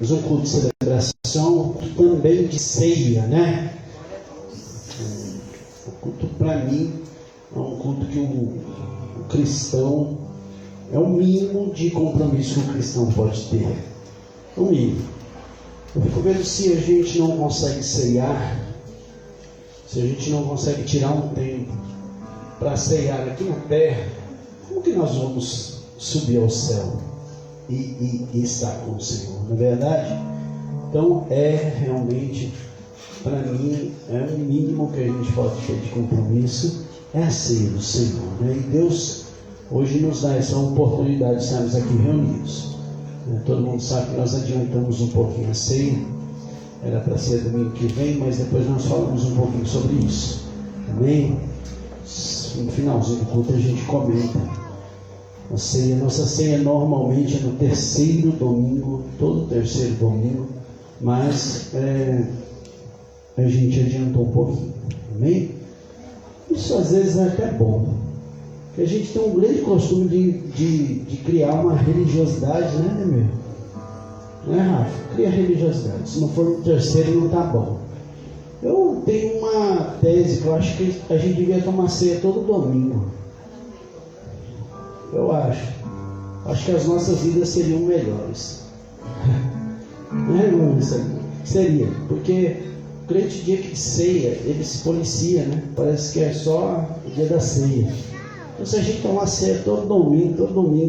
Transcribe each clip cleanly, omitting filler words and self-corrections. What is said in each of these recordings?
Mas um culto de celebração, também de ceia, né? O culto, para mim, é um culto que o cristão, é o mínimo de compromisso que o cristão pode ter. É o mínimo. Eu fico vendo se a gente não consegue ceiar, se a gente não consegue tirar um tempo para ceiar aqui na terra, como que nós vamos subir ao céu e estar com o Senhor, não é verdade? Então realmente, para mim, é o mínimo que a gente pode ter de compromisso, é a ceia do Senhor, né? E Deus hoje nos dá essa oportunidade de estarmos aqui reunidos. Todo mundo sabe que nós adiantamos um pouquinho a ceia, era para ser domingo que vem, mas depois nós falamos um pouquinho sobre isso, amém? No finalzinho do culto a gente comenta a ceia. Nossa ceia normalmente é no terceiro domingo, todo terceiro domingo, mas a gente adiantou um pouquinho, amém? Isso às vezes é até bom, porque a gente tem um grande costume de criar uma religiosidade, né, meu? Não é, Rafa? Cria religiosidade. Se não for no terceiro, não está bom. Eu tenho uma tese que eu acho que a gente devia tomar ceia todo domingo. Eu acho. Acho que as nossas vidas seriam melhores. Não é, irmão? Seria. Porque o crente, dia que ceia, ele se policia, né? Parece que é só o dia da ceia. Então, se a gente tomar ceia todo domingo,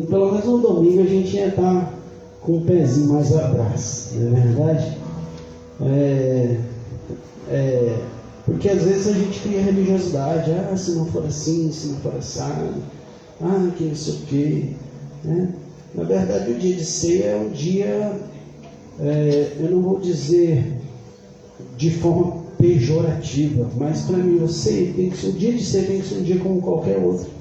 pelo menos no domingo a gente ia estar com um pezinho mais atrás, não é verdade? Porque às vezes a gente cria religiosidade, se não for assim, se não for assado, que não sei o quê, né? Na verdade, o dia de ceia é um dia, eu não vou dizer de forma pejorativa, mas para mim o dia de ceia tem que ser um dia como qualquer outro.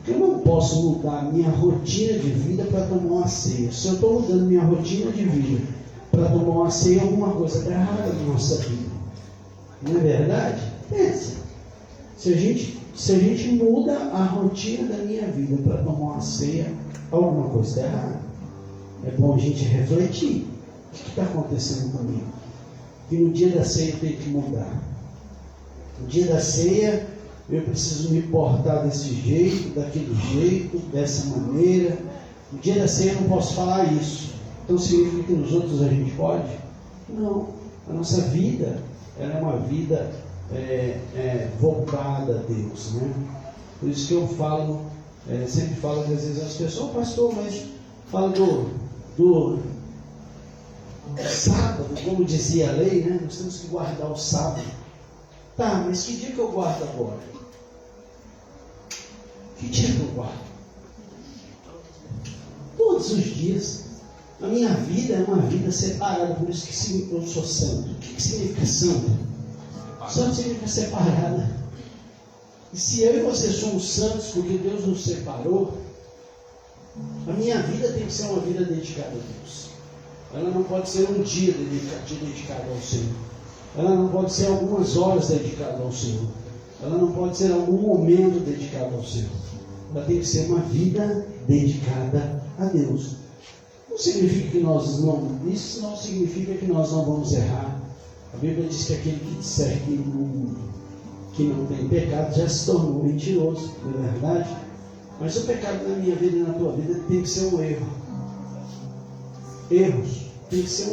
Eu não posso mudar minha rotina de vida para tomar uma ceia. Se eu estou mudando minha rotina de vida para tomar uma ceia, alguma coisa está errada na nossa vida. Não é verdade? Pensa. Se a gente muda a rotina da minha vida para tomar uma ceia, alguma coisa está errada. É bom a gente refletir. O que está acontecendo comigo? Que no dia da ceia eu tenho que mudar. No dia da ceia eu preciso me portar desse jeito, daquele jeito, dessa maneira. No dia da ceia eu não posso falar isso. Então significa que nos outros a gente pode? Não. A nossa vida, ela é uma vida voltada a Deus, né? Por isso que eu falo, sempre falo que às vezes as pessoas, pastor, mas fala do sábado, como dizia a lei, né? Nós temos que guardar o sábado. Tá, mas que dia que eu guardo agora? Que dia que eu guardo? Todos os dias. A minha vida é uma vida separada, por isso que eu sou santo. O que significa santo? Santo significa separada. E se eu e você somos santos porque Deus nos separou, a minha vida tem que ser uma vida dedicada a Deus. Ela não pode ser um dia dedicado ao Senhor. Ela não pode ser algumas horas dedicada ao Senhor. Ela não pode ser algum momento dedicado ao Senhor. Ela tem que ser uma vida dedicada a Deus. Não significa que isso não significa que nós não vamos errar. A Bíblia diz que aquele que disser que não tem pecado já se tornou mentiroso, não é verdade? Mas o pecado na minha vida e na tua vida tem que ser um erro. Erros. Tem que ser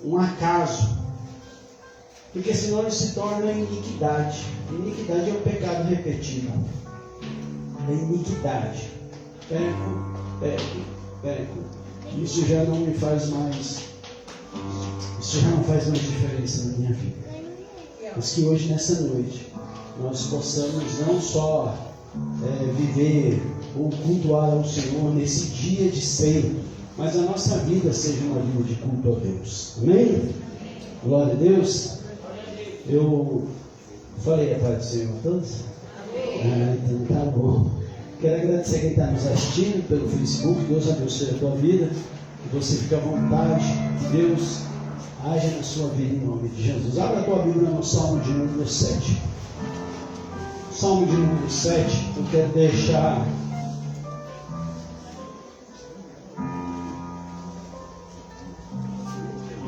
um acaso. Porque senão ele se torna iniquidade. Iniquidade é o pecado repetido. É iniquidade. Peco. Isso já não faz mais diferença na minha vida. Mas que hoje, nessa noite, nós possamos não só viver ou cultuar ao Senhor nesse dia de ceia, mas a nossa vida seja uma vida de culto a Deus. Amém? Glória a Deus. Eu falei a paz do Senhor a todos? Então tá bom. Quero agradecer quem está nos assistindo pelo Facebook. Deus abençoe a tua vida. Que você fique à vontade. Que Deus haja na sua vida em nome de Jesus. Abra a tua Bíblia no Salmo de número 7. Salmo de número 7. Eu quero deixar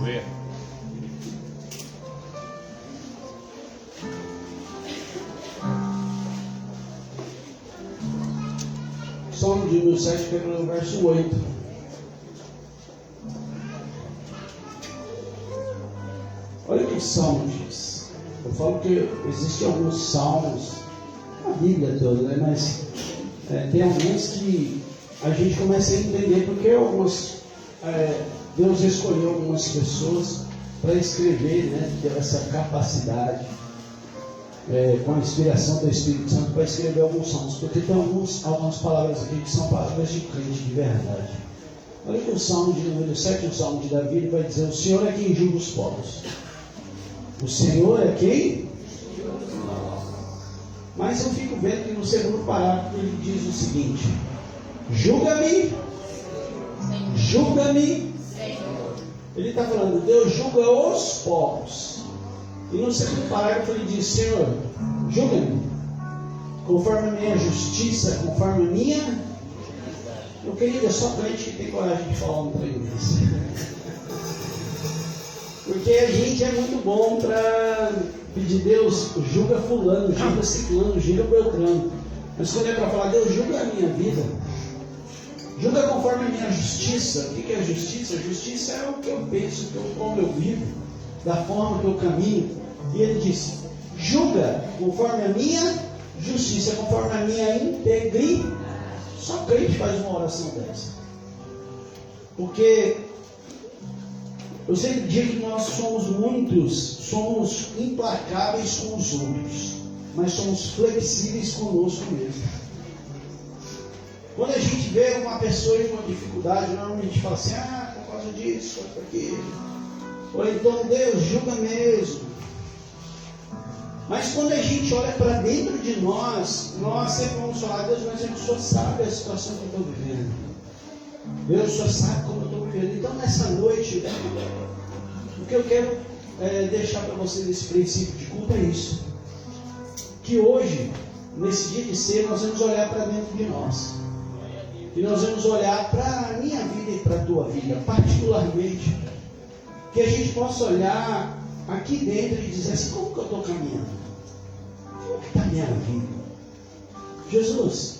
ver. Salmo de número 7, pelo verso 8. Olha o que o Salmo diz. Eu falo que existem alguns salmos, a Bíblia toda, né? Mas tem alguns que a gente começa a entender porque Deus escolheu algumas pessoas para escrever, né? Ter essa capacidade, com a inspiração do Espírito Santo, para escrever alguns salmos, porque tem algumas palavras aqui que são palavras de crente de verdade. Olha que o Salmo de número 7, o Salmo de Davi, ele vai dizer: o Senhor é quem julga os povos. O Senhor é quem? Mas eu fico vendo que no segundo parágrafo ele diz o seguinte: julga-me, julga-me. Ele está falando, Deus julga os povos. E no segundo parágrafo ele diz: Senhor, julga-me conforme a minha justiça, conforme a minha. Meu querido, é só crente que tem coragem de falar um trem desse. Porque a gente é muito bom para pedir: Deus, julga fulano, julga ciclano, julga beltrano. Mas quando é para falar, Deus, julga a minha vida, julga conforme a minha justiça. O que é a justiça? A justiça é o que eu penso, como eu vivo, da forma que eu caminho. E ele disse: julga conforme a minha justiça, conforme a minha integridade. Só crente faz uma oração dessa. Porque eu sempre digo que nós somos implacáveis com os outros, mas somos flexíveis conosco mesmo. Quando a gente vê uma pessoa em uma dificuldade, normalmente a gente fala assim: por causa disso, por aquilo. Ou então, Deus, julga mesmo. Mas quando a gente olha para dentro de nós sempre vamos falar: Deus, mas o Senhor sabe a situação que eu estou vivendo. Deus, o Senhor sabe como eu estou vivendo. Então, nessa noite, o que eu quero deixar para vocês nesse princípio de culto é isso. Que hoje, nesse dia de ser, nós vamos olhar para dentro de nós. E nós vamos olhar para a minha vida e para a tua vida, particularmente. Que a gente possa olhar aqui dentro e dizer assim: como que eu estou caminhando? Como que está a minha vida? Jesus,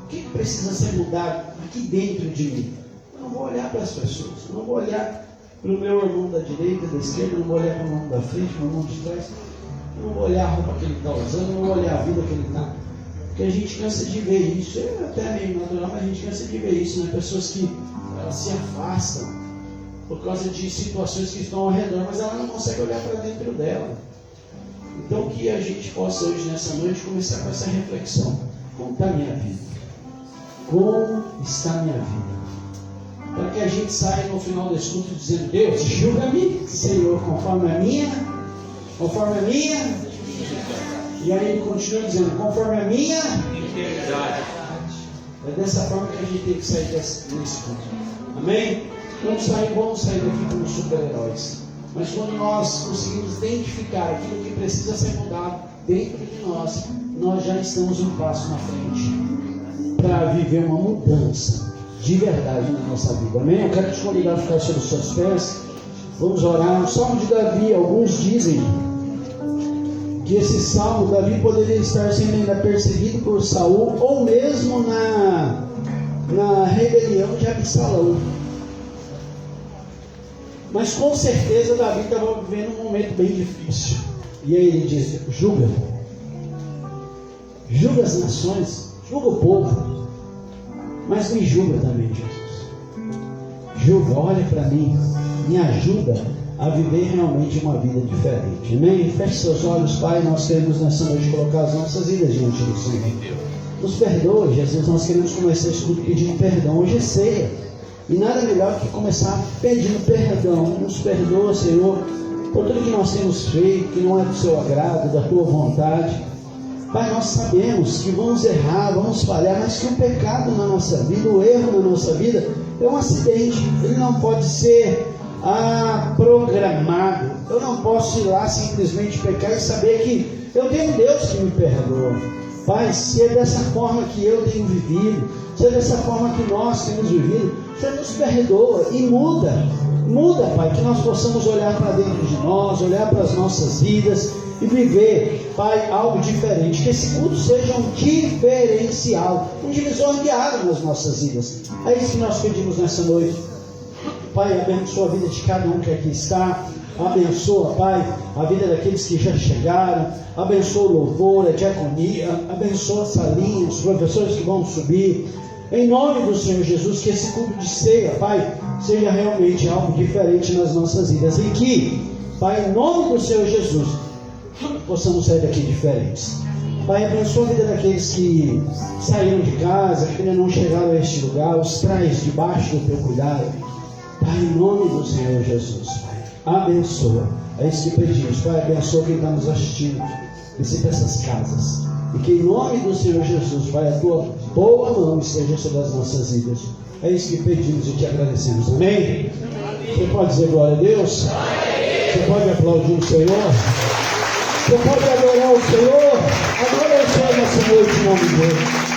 o que precisa ser mudado aqui dentro de mim? Eu não vou olhar para as pessoas, eu não vou olhar para o meu irmão da direita, da esquerda, eu não vou olhar para o irmão da frente, para o irmão de trás, eu não vou olhar a roupa que ele está usando, eu não vou olhar a vida que ele está. Porque a gente cansa de ver isso, é até meio natural, mas a gente cansa de ver isso, né? Pessoas que elas se afastam por causa de situações que estão ao redor, mas ela não consegue olhar para dentro dela. Então que a gente possa hoje, nessa noite, começar com essa reflexão: como está a minha vida? Como está a minha vida? Para que a gente saia no final desse culto dizendo: Deus, julga-me, Senhor, conforme a minha. E aí ele continua dizendo: conforme a minha integridade. É dessa forma que a gente tem que sair desse culto. Amém? Vamos sair daqui como super-heróis. Mas quando nós conseguimos identificar aquilo que precisa ser mudado dentro de nós, nós já estamos um passo na frente para viver uma mudança de verdade na nossa vida. Amém? Eu quero te convidar a ficar sobre os seus pés. Vamos orar. O Salmo de Davi, alguns dizem que esse salmo, Davi poderia estar sendo ainda perseguido por Saul, ou mesmo na rebelião de Absalão. Mas com certeza Davi estava vivendo um momento bem difícil. E aí ele diz: julga as nações, julga o povo, mas me julga também, Jesus. Julga, olha para mim, me ajuda a viver realmente uma vida diferente. Amém? Feche seus olhos, Pai. Nós queremos nessa noite colocar as nossas vidas diante do Senhor. Nos perdoa, Jesus. Nós queremos começar esse culto pedindo perdão. Hoje é ceia, e nada melhor que começar pedindo perdão. Nos perdoa, Senhor, por tudo que nós temos feito, que não é do seu agrado, da tua vontade. Pai, nós sabemos que vamos errar, vamos falhar, mas que o pecado na nossa vida, o erro na nossa vida, é um acidente. Ele não pode ser programado. Eu não posso ir lá simplesmente pecar e saber que eu tenho um Deus que me perdoa. Pai, se é dessa forma que eu tenho vivido, se é dessa forma que nós temos vivido, Senhor, nos perdoa e muda Muda, Pai, que nós possamos olhar para dentro de nós, olhar para as nossas vidas e viver, Pai, algo diferente. Que esse culto seja um diferencial, um divisor de água nas nossas vidas. É isso que nós pedimos nessa noite. Pai, abençoa a vida de cada um que aqui está. Abençoa, Pai, a vida daqueles que já chegaram. Abençoa o louvor, a diaconia. Abençoa a salinha, os professores que vão subir. Em nome do Senhor Jesus, que esse culto de ceia, Pai, seja realmente algo diferente nas nossas vidas. E que, Pai, em nome do Senhor Jesus, possamos sair daqui diferentes. Pai, abençoa a vida daqueles que saíram de casa, que ainda não chegaram a este lugar. Os traz debaixo do teu cuidado. Pai, em nome do Senhor Jesus, Pai, abençoa. É isso que pedimos. Pai, abençoa quem está nos assistindo. Visita essas casas. E que em nome do Senhor Jesus, Pai, a tua boa mão esteja sobre as nossas vidas. É isso que pedimos e te agradecemos. Amém? Você pode dizer glória a Deus? Você pode aplaudir o Senhor? Você pode adorar o Senhor? Adora o Senhor nessa noite em nome de Deus.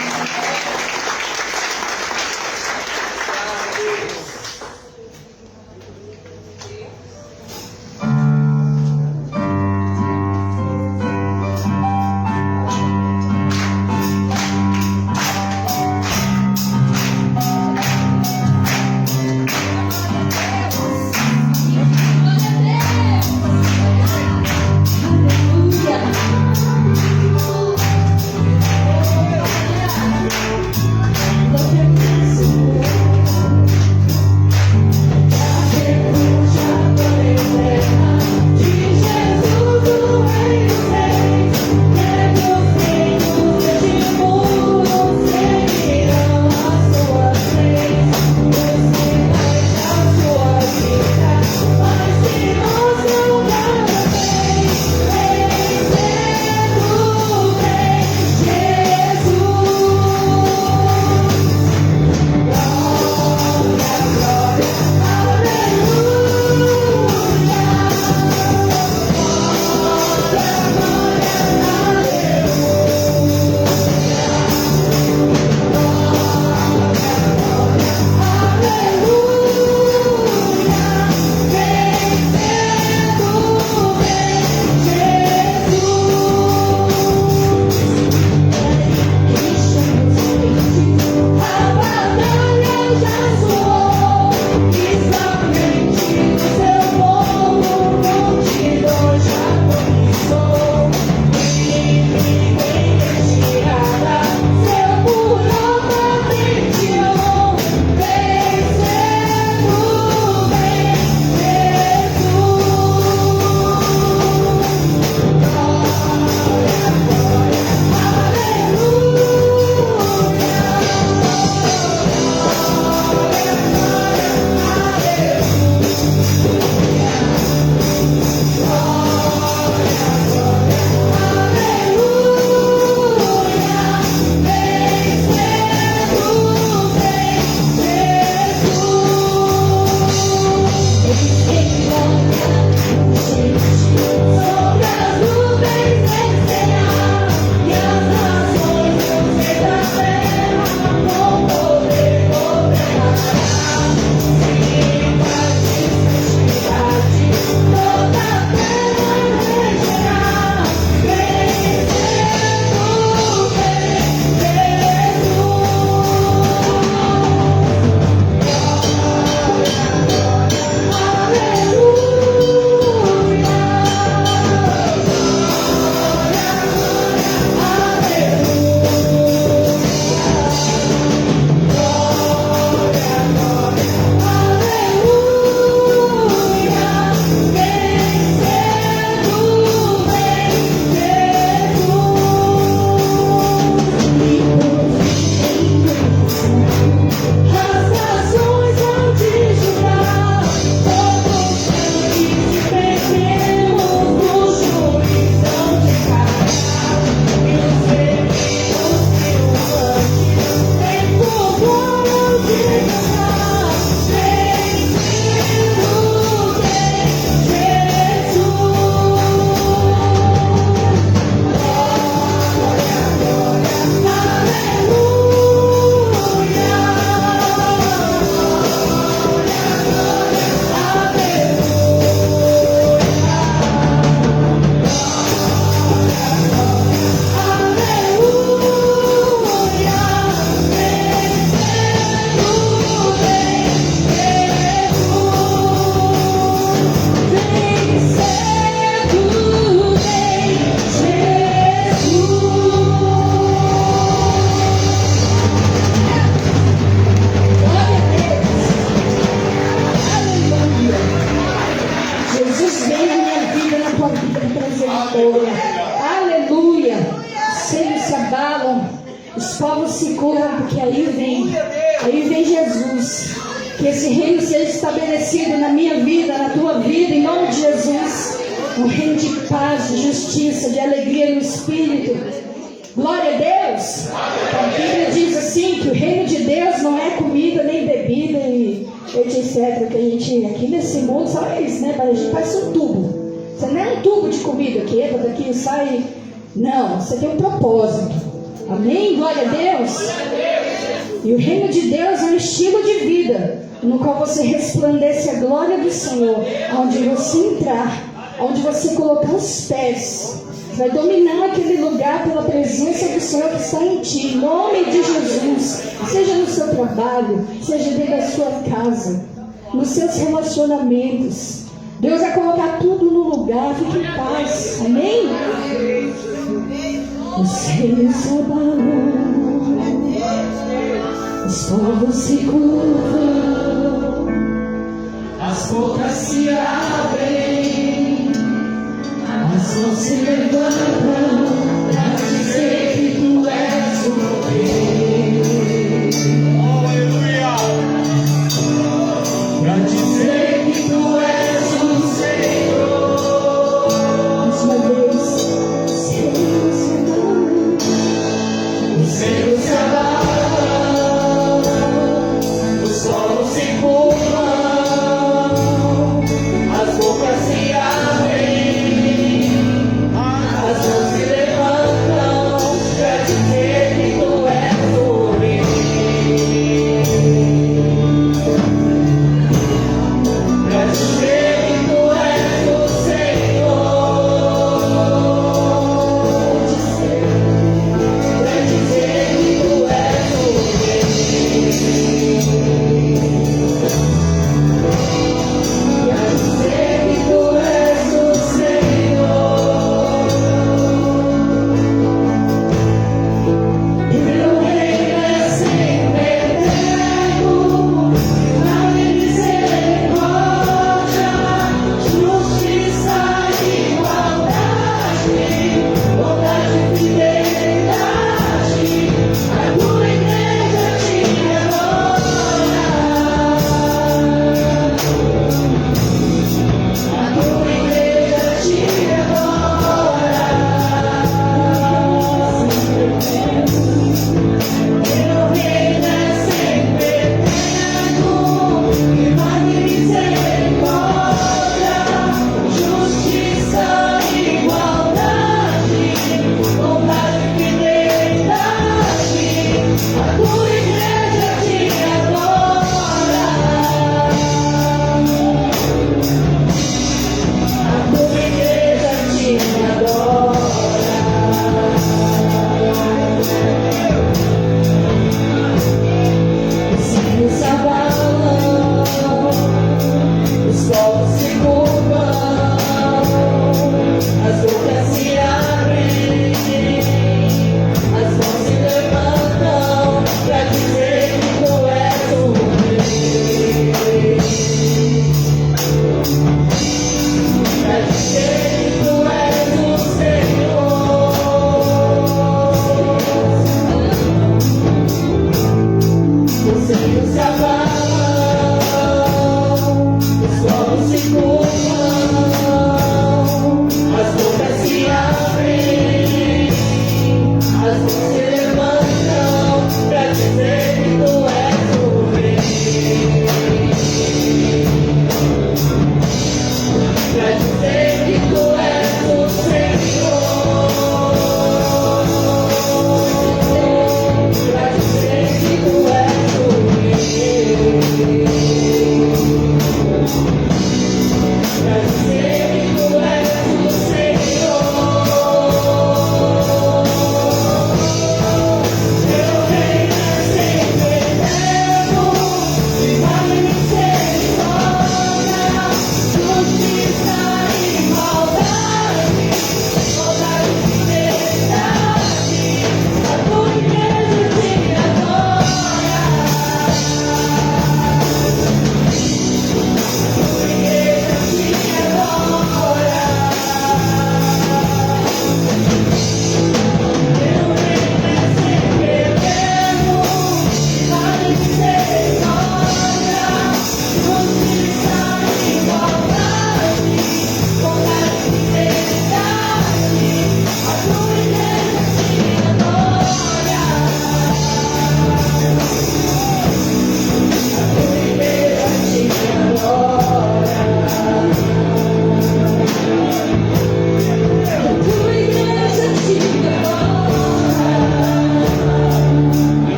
Aleluia. Os povos se curvam, porque aí vem Jesus. Que esse reino seja estabelecido na minha vida, na tua vida, em nome de Jesus. Um reino de paz, de justiça, de alegria no Espírito. Glória a Deus. A Bíblia diz assim, que o reino de Deus não é comida, nem bebida, e etc. Que a gente, aqui nesse mundo, só é isso, né? A gente parece um tubo. Você não é um tubo de comida que entra daqui e sai. Não, você tem um propósito. Amém? Glória a Deus. E o reino de Deus é um estilo de vida, no qual você resplandece a glória do Senhor. Onde você entrar, onde você colocar os pés, você vai dominar aquele lugar pela presença do Senhor que está em ti. Em nome de Jesus. Seja no seu trabalho, seja dentro da sua casa, nos seus relacionamentos. Deus vai colocar tudo no lugar. Fique em paz. Amém? Os reinos se abalam, os povos se curvam, as bocas se abrem, as mãos se levantam para dizer que tu és o Rei. Aleluia! Para dizer que tu és o Senhor. Mais uma vez, os reinos se abalam, os reinos se abalam, os povos se curvam, as bocas se abrem, as mãos se levantam.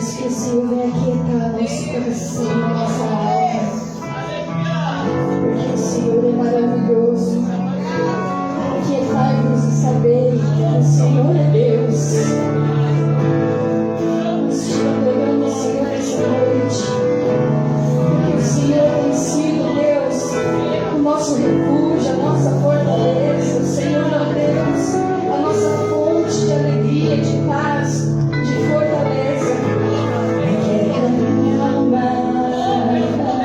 Deus, que o Senhor venha aquietar nosso coração, nossa alma. Porque o Senhor é maravilhoso. Aquietai-nos e saber que o Senhor é Deus. Nós te adoramos, Senhor, essa noite. Porque o Senhor tem sido, Deus, o nosso refúgio, a nossa fortaleza. O Senhor é Deus, a nossa fonte de alegria, de paz, de fortaleza. Quer minha alma.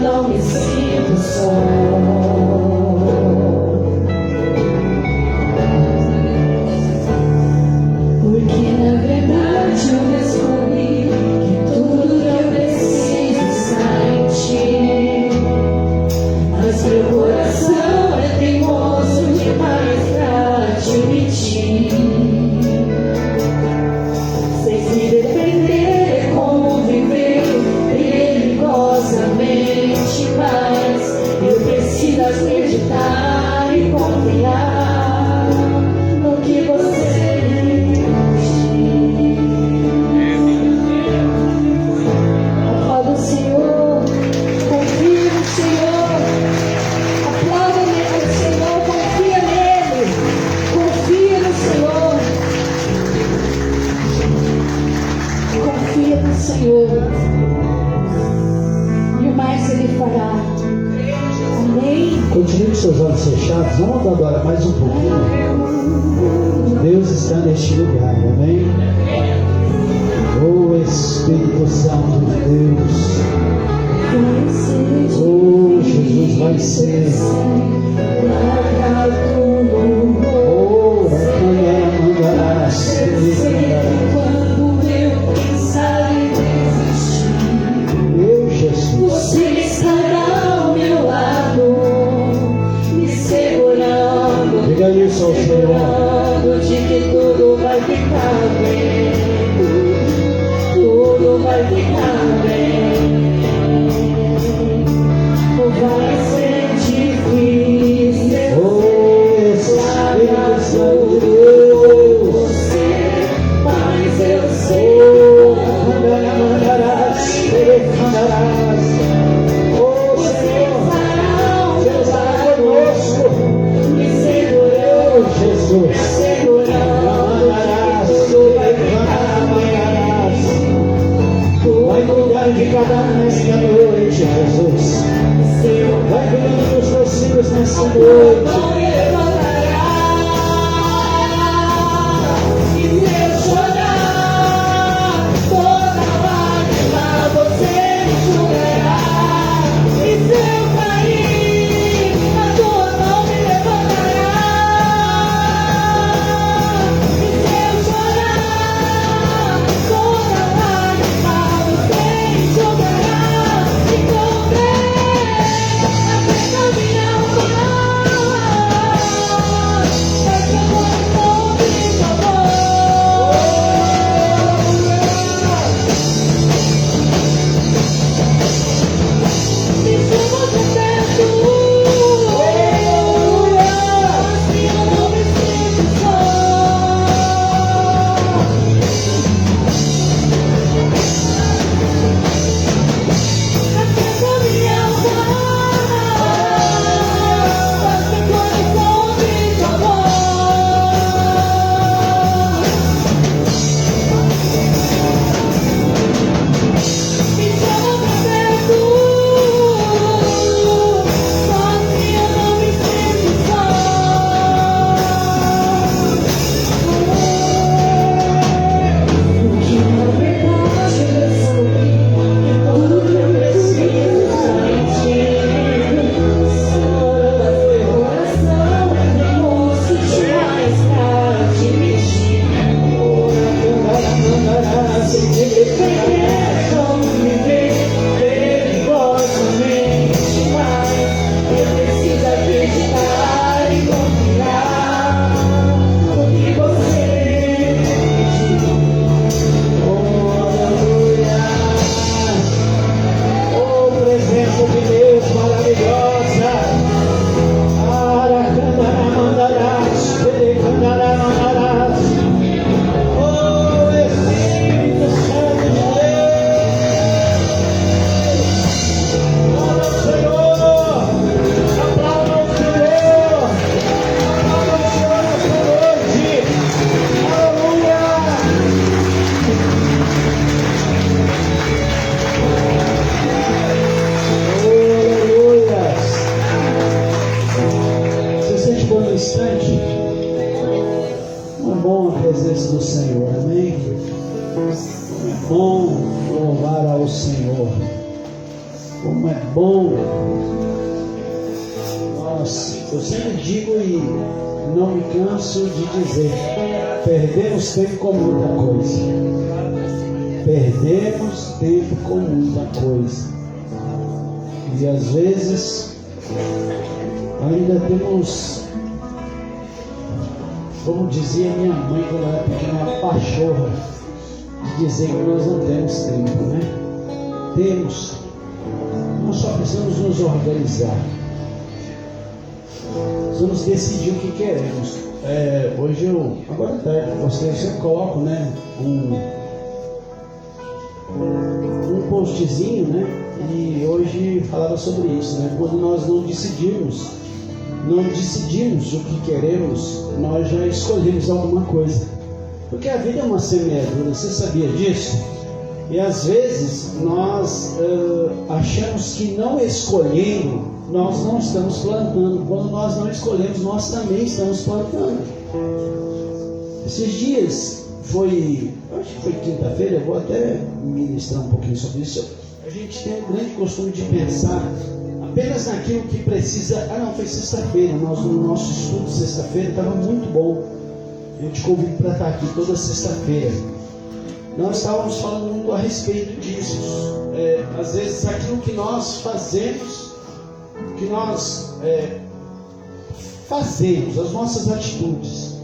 eu não me sinto só. Porque na verdade eu descobri que tudo que eu preciso está em ti. Mas meu coração é teimoso demais pra admitir. Sei se depender é como viver perigosamente, mas eu preciso acreditar e confiar no que você diz. Aplauda o Senhor, confia no Senhor, aplauda o Senhor, confia nele, confia no Senhor, confia no Senhor, e o mais Ele fará. Amém. Continue com seus olhos fechados. Vamos adorar mais um pouquinho. Deus está neste lugar, amém? Oh Espírito Santo de Deus. Oh Jesus vai ser. Oh, mandarás. Quando eu pensar em desistir, Meu Jesus. você estará ao meu lado, me segurando, Diga isso ao Senhor. lembrando de que tudo vai ficar bem, tudo vai ficar bem. Vai ser difícil, Oh Espírito Santo de Deus. você, mas eu sei. Mandarás. Oh Senhor, Deus está conosco. Me segurando, Jesus. segurando, tudo vai ficar bem. Vai cuidar de cada um nesta noite, Jesus. Vai cuidar dos teus filhos nesta noite. Não me levantará, e se eu chorar, toda lágrima você enxugará. E se eu cair, a tua mão me levantará. E se eu chorar, toda lágrima você enxugará. E com fé, até caminhar o mar. como é bom. Nossa, eu sempre digo e não me canso de dizer: perdemos tempo com muita coisa. Perdemos tempo com muita coisa. E às vezes ainda temos, como dizia minha mãe quando ela era pequena, uma pachorra de dizer que nós não temos tempo, né? Temos. Nós só precisamos nos organizar. Precisamos decidir o que queremos. Hoje agora à tarde, eu sempre coloco, né, um postzinho, né? E hoje falava sobre isso, né? Quando nós não decidimos o que queremos, nós já escolhemos alguma coisa. Porque a vida é uma semeadura, você sabia disso? E às vezes nós achamos que não escolhendo, nós não estamos plantando. Quando nós não escolhemos, nós também estamos plantando. Esses dias acho que foi quinta-feira, eu vou até ministrar um pouquinho sobre isso. A gente tem um grande costume de pensar apenas naquilo que precisa. Não, foi sexta-feira, no nosso estudo de sexta-feira estava muito bom. Eu te convido para estar aqui toda sexta-feira. Nós estávamos falando muito a respeito disso. Às vezes aquilo que nós fazemos, as nossas atitudes.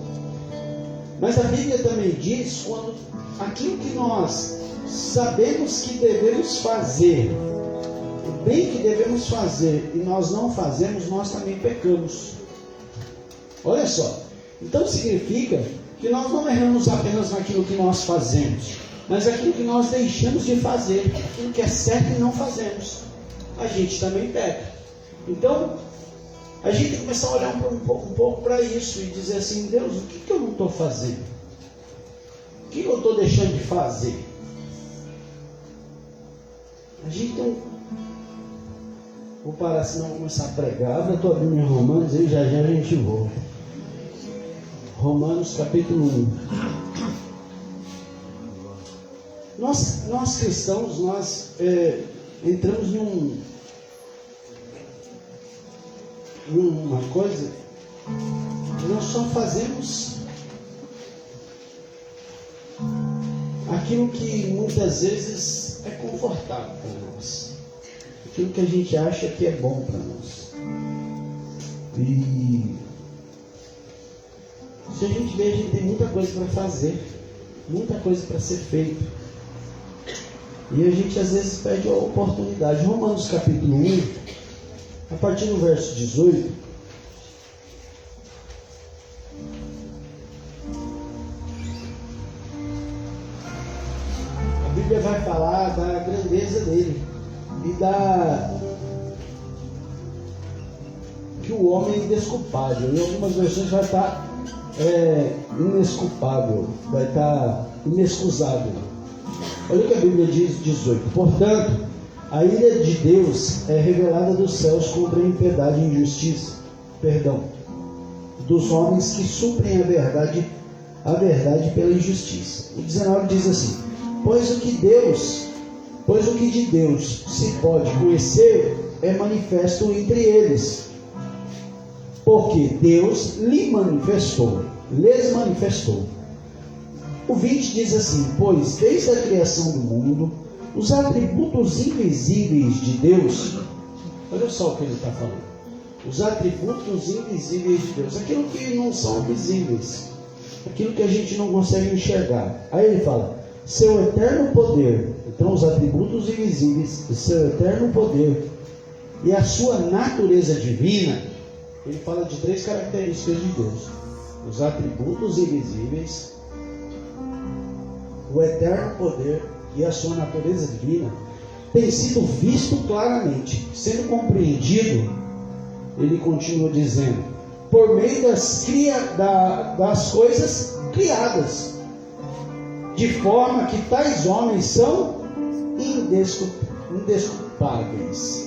Mas a Bíblia também diz, quando aquilo que nós sabemos que devemos fazer, o bem que devemos fazer, e nós não fazemos, nós também pecamos. Olha só, então significa que nós não erramos apenas naquilo que nós fazemos, mas aquilo que nós deixamos de fazer, aquilo que é certo e não fazemos, a gente também peca. Então, a gente tem que começar a olhar um pouco para isso e dizer assim: Deus, o que eu não estou fazendo? O que eu estou deixando de fazer? A gente tem Vou parar, senão vou começar a pregar. Eu estou abrindo em Romanos e já a gente volta. Romanos capítulo 1. Nós cristãos, nós entramos numa coisa que nós só fazemos aquilo que muitas vezes é confortável para nós, aquilo que a gente acha que é bom para nós. E se a gente vê, a gente tem muita coisa para fazer, muita coisa para ser feito, e a gente às vezes perde a oportunidade. Romanos capítulo 1, a partir do verso 18, a Bíblia vai falar da grandeza dele e que o homem é indesculpável. Em algumas versões vai estar inesculpável, vai estar inexcusável. Olha o que a Bíblia diz, 18. Portanto, a ira de Deus é revelada dos céus contra a impiedade e injustiça, dos homens que suprem a verdade pela injustiça. O 19 diz assim: pois o que de Deus se pode conhecer é manifesto entre eles, porque Deus lhes manifestou. O 20 diz assim: pois desde a criação do mundo, os atributos invisíveis de Deus, olha só o que ele está falando, os atributos invisíveis de Deus, aquilo que não são visíveis, aquilo que a gente não consegue enxergar. Aí ele fala, seu eterno poder, então os atributos invisíveis, seu eterno poder e a sua natureza divina. Ele fala de 3 características de Deus: os atributos invisíveis, o eterno poder e a sua natureza divina, tem sido visto claramente, sendo compreendido. Ele continua dizendo, por meio das coisas criadas, de forma que tais homens são indesculpáveis.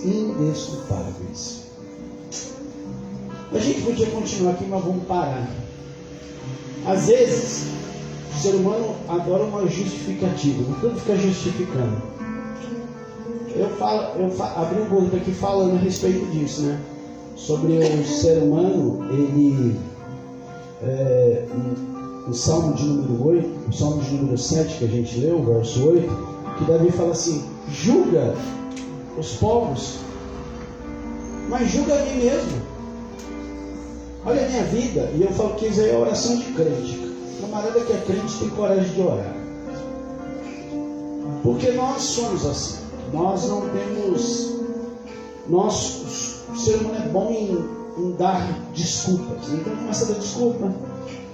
A gente podia continuar aqui, mas vamos parar. Às vezes o ser humano adora uma justificativa, tudo fica justificando. abri um pouco aqui falando a respeito disso, né? Sobre o ser humano, ele, no Salmo de número 8, o Salmo de número 7 que a gente leu, o verso 8, que Davi fala assim: julga os povos, mas julga a mim mesmo. Olha a minha vida. E eu falo que isso aí é oração de crente. O camarada que é crente tem coragem de orar, porque nós somos assim. Nós não temos. O ser humano é bom em dar desculpas. Então começa a dar desculpa.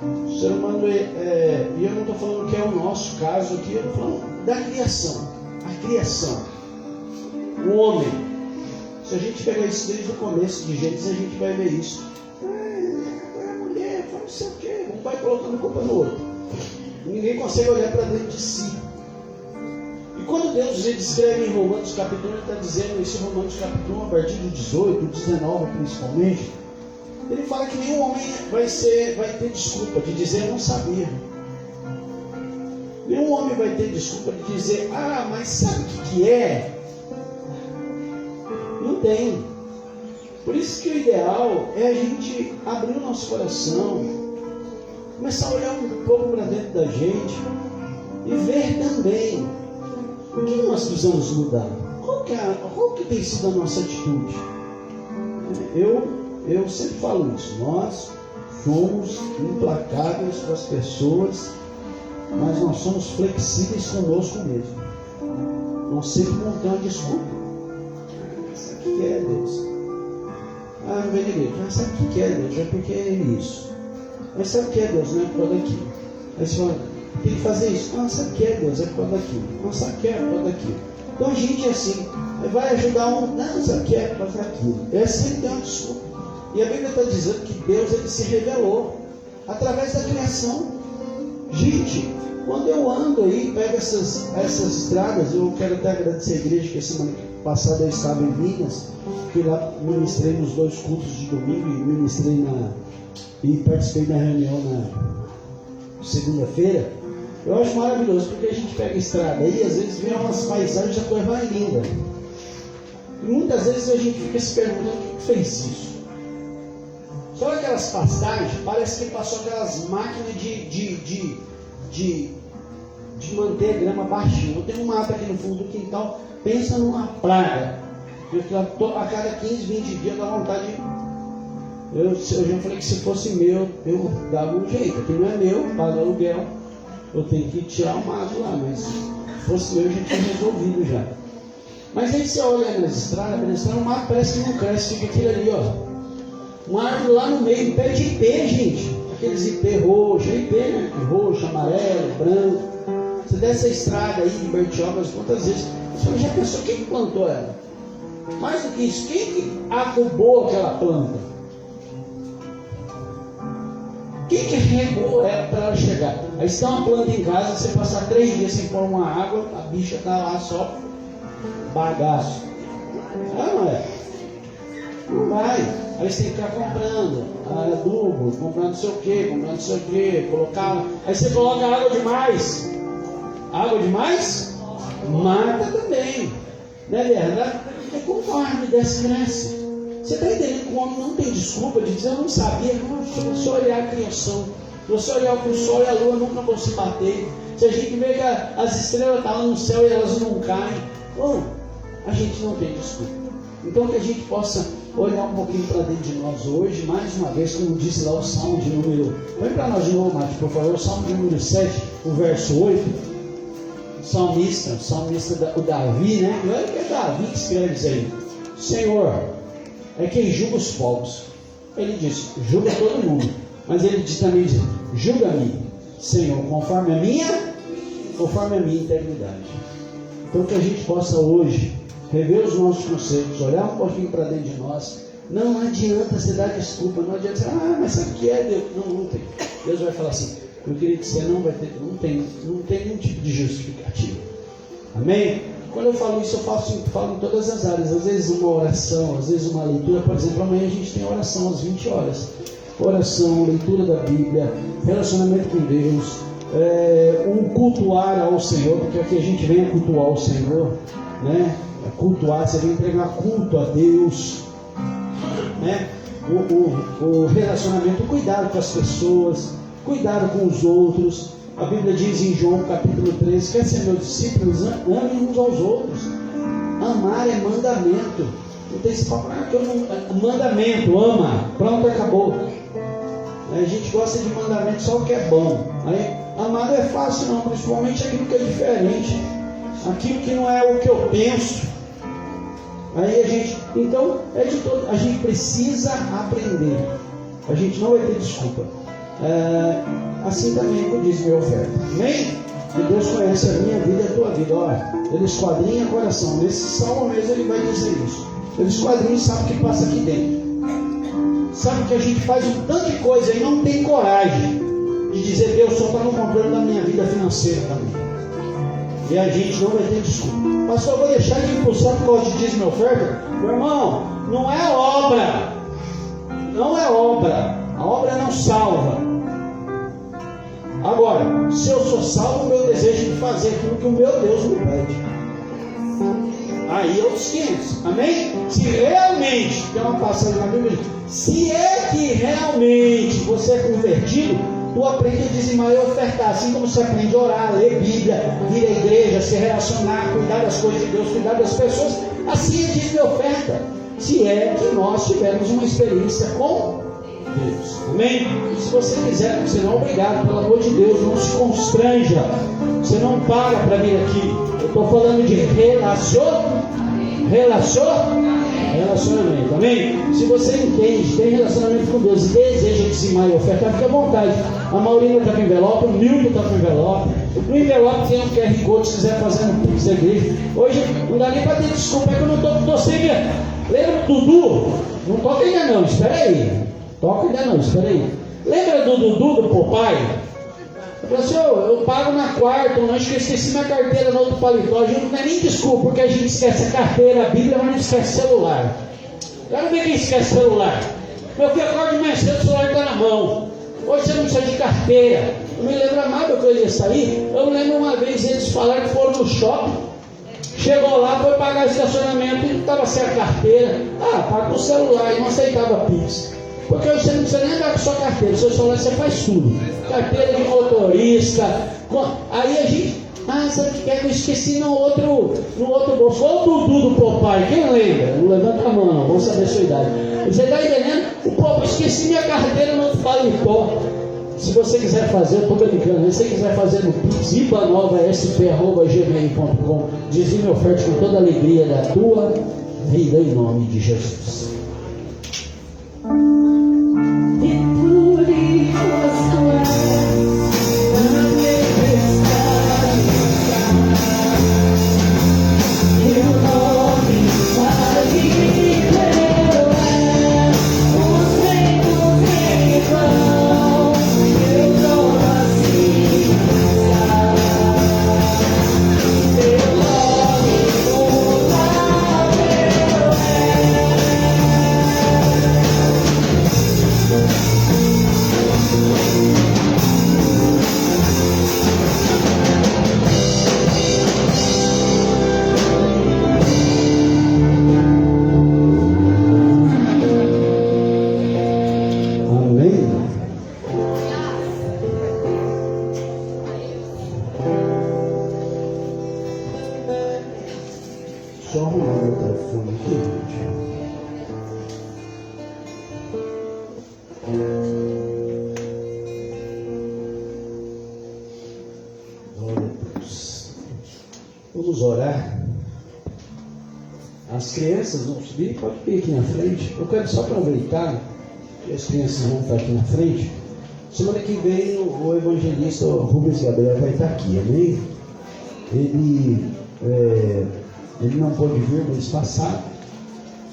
O ser humano e eu não estou falando que é o nosso caso aqui, eu estou falando da criação. A criação. O homem. Se a gente pegar isso desde o começo de Gênesis, a gente vai ver isso. A mulher, não sei o quê. Um vai colocando culpa no outro. Ninguém consegue olhar para dentro de si. E quando Deus descreve em Romanos capítulo 1, ele está dizendo isso em Romanos capítulo 1, a partir do 18, 19 principalmente, ele fala que nenhum homem vai ter desculpa de dizer não sabia. Nenhum homem vai ter desculpa de dizer, mas sabe o que é? Não tem. Por isso que o ideal é a gente abrir o nosso coração, começar a olhar um pouco para dentro da gente e ver também o que nós precisamos mudar. Qual que tem sido a nossa atitude? Eu sempre falo isso. Nós somos implacáveis com as pessoas, mas nós somos flexíveis conosco mesmo. Nós sempre montamos desculpa. Sabe o que é Deus? Não vem de igreja. Sabe o que é Deus? É porque é isso. Mas sabe o que é Deus? Não é por causa daquilo. Aí você fala, tem que fazer isso. Sabe o que é Deus? É por causa daquilo. Sabe o que é por causa daquilo. Então a gente é assim. Vai ajudar um. Sabe o que é por causa daquilo. É sempre tem uma desculpa. E a Bíblia está dizendo que Deus ele se revelou através da criação. Gente, quando eu ando aí, pego essas estradas, eu quero até agradecer a igreja, que a semana passada eu estava em Minas, fui lá, ministrei nos 2 cultos de domingo e participei da reunião na segunda-feira. Eu acho maravilhoso, porque a gente pega a estrada aí, às vezes vê umas paisagens, a coisa mais linda. E muitas vezes a gente fica se perguntando o que fez isso. Só aquelas pastagens, parece que passou aquelas máquinas de manter a grama baixinha. Eu tenho um mato aqui no fundo do quintal, pensa numa praga. A cada 15, 20 dias dá vontade de... Eu já falei que se fosse meu, eu dava um jeito. Aqui não é meu, pago aluguel, eu tenho que tirar o mato lá, mas se fosse meu, eu já tinha resolvido já. Mas aí você olha nas estradas, o mato parece que não cresce, fica aquilo ali, ó. Uma árvore lá no meio, pé de ipê, gente. Aqueles ipê roxo, ipê, né? Roxo, amarelo, branco. Você desce a estrada aí de Bertioga, quantas vezes? Você já pensou quem que plantou ela? Mais do que isso, quem que adubou aquela planta? Quem que regou ela para ela chegar? Aí se tem uma planta em casa, você passar 3 dias sem pôr uma água, a bicha está lá só bagaço. Não é? Não vai. Aí você tem que ficar comprando adubo, comprando não sei o que, colocar. Aí você coloca água demais. Água demais? Mata também. Não é verdade? É como a árvore dessa cresce. Você está entendendo que o homem não tem desculpa de dizer, eu não sabia. Se você olhar a criação, se você olhar para o sol e a lua nunca vão se bater. Se a gente vê que as estrelas estão lá no céu e elas não caem, a gente não tem desculpa. Então que a gente possa olhar um pouquinho para dentro de nós hoje, mais uma vez, como disse lá o Salmo de número... Põe para nós de novo, Márcio, por favor, o Salmo de número 7, o verso 8. O salmista, o Davi, né? Não é que é Davi que escreve isso aí. Senhor, é quem julga os povos. Ele diz, julga todo mundo. Mas ele também diz, julga-me, Senhor, conforme a minha integridade. Então que a gente possa hoje rever os nossos conceitos, olhar um pouquinho para dentro de nós. Não adianta você dar desculpa, não adianta você, mas sabe o que é Deus? Não tem. Deus vai falar assim, meu querido, você não vai ter, não tem nenhum tipo de justificativa. Amém? Quando eu falo isso, eu falo em todas as áreas. Às vezes uma oração, às vezes uma leitura. Por exemplo, amanhã a gente tem oração às 20 horas. Oração, leitura da Bíblia, relacionamento com Deus, um cultuar ao Senhor, porque aqui a gente vem a cultuar o Senhor, né? cultuar, você vem entregar culto a Deus, né? O relacionamento, o cuidado com as pessoas, cuidado com os outros. A Bíblia diz em João capítulo 13, quer ser meus discípulos, amem uns aos outros. Amar é mandamento. Não tem esse papo, que eu não... Mandamento, ama, pronto, acabou. A gente gosta de mandamento só o que é bom. Aí, amar não é fácil não, principalmente aquilo que é diferente, aquilo que não é o que eu penso. Aí a gente, então, a gente precisa aprender. A gente não vai ter desculpa. Assim também como diz minha oferta. Amém? E Deus conhece a minha vida e a tua vida. Olha, Ele esquadrinha coração. Nesse salmo mesmo Ele vai dizer isso. Ele esquadrinha e sabe o que passa aqui dentro. Sabe que a gente faz um tanto de coisa e não tem coragem de dizer: Deus só está no controle da minha vida financeira também. E a gente não vai ter desculpa. Pastor, eu vou deixar de impulsar por causa de dízimo e oferta? Meu irmão, não é obra. Não é obra. A obra não salva. Agora, se eu sou salvo, o meu desejo de fazer aquilo que o meu Deus me pede. Aí eu esqueço. Amém? Se realmente, tem uma passagem na Bíblia, se é que realmente você é convertido, tu aprende a dizimar e ofertar, assim como você aprende a orar, a ler Bíblia, vir à igreja, se relacionar, cuidar das coisas de Deus, cuidar das pessoas, assim é dízimo e oferta. Se é que nós tivermos uma experiência com Deus. Amém? E se você quiser, você não é obrigado, pelo amor de Deus, não se constranja. Você não paga para vir aqui. Eu estou falando de relacionamento. Amém? Se você entende, tem relacionamento com Deus e deseja dizimar e ofertar, fique à vontade. A Maurina está com envelope, o Milton está com envelope. No envelope tem um QR Code, se quiser fazer no Pix da igreja. Hoje não dá nem para ter desculpa, é que eu não estou sem ver. Lembra do Dudu? Não toca ainda não, espera aí. Toca ainda não, espera aí. Lembra do Dudu, do Popeye? Eu falei assim: eu pago na quarta, eu esqueci minha carteira no outro paletó. A gente não é nem desculpa, porque a gente esquece a carteira, a Bíblia, mas não esquece o celular. Quero ver quem esquece o celular. Meu filho acorda de manhã cedo, o celular está na mão. Hoje você não precisa de carteira. Eu me lembro amado que eu ia sair. Eu lembro uma vez eles falaram que foram no shopping. Chegou lá, foi pagar o estacionamento e estava sem a carteira. Paga com o celular e não aceitava Pix. Porque você não precisa nem andar com sua carteira, o seu celular você faz tudo. Carteira de motorista. Aí a gente, sabe o que é que eu esqueci no outro bolso? Qual o Dudu do Popeye? Quem lembra? Não levanta a mão, não, vamos saber a sua idade. Você está entendendo? O Popeye, esqueci minha carteira no outro paletó. Se você quiser fazer, eu estou brincando, se você quiser fazer no Pix, ibanovasp@gmail.com, dizime oferta com toda a alegria da tua vida em nome de Jesus. Vamos orar. As crianças vão subir, pode vir aqui na frente. Eu quero só aproveitar que as crianças vão estar aqui na frente. Semana que vem o evangelista Rubens Gabriel vai estar aqui, amém? Ele não pôde vir no mês passado.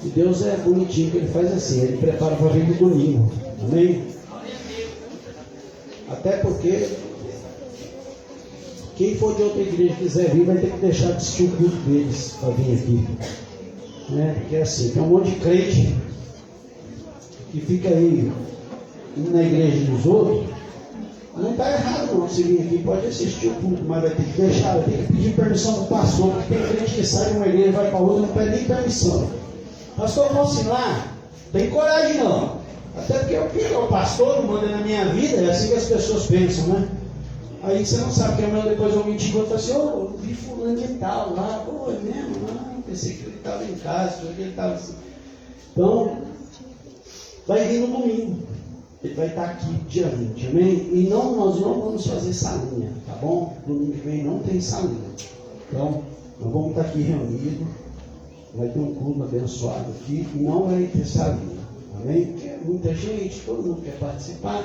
E Deus é bonitinho, que Ele faz assim, Ele prepara para vir no domingo, amém? Até porque quem for de outra igreja quiser vir, vai ter que deixar de assistir o culto deles para vir aqui. Porque é assim, tem um monte de crente que fica aí indo na igreja dos outros Não está errado não, você vir aqui, pode assistir o culto, mas vai ter que deixar, vai ter que pedir permissão do pastor, porque tem crente que sai de uma igreja e vai para outra, não pede nem permissão. Pastor, posso ir lá? Tem coragem não. Até porque o que é o pastor não manda na minha vida, é assim que as pessoas pensam, né? Aí você não sabe que amanhã depois eu menti e vou falar assim, eu vi fulano de tal lá, pô, é mesmo? Não, pensei que ele estava em casa, pensei que ele estava assim. Então, vai vir no domingo. Ele vai estar aqui dia 20, amém? E nós não vamos fazer salinha, tá bom? Domingo que vem não tem salinha. Então, nós vamos estar aqui reunidos, vai ter um culto abençoado aqui e não vai ter salinha, amém? Porque é muita gente, todo mundo quer participar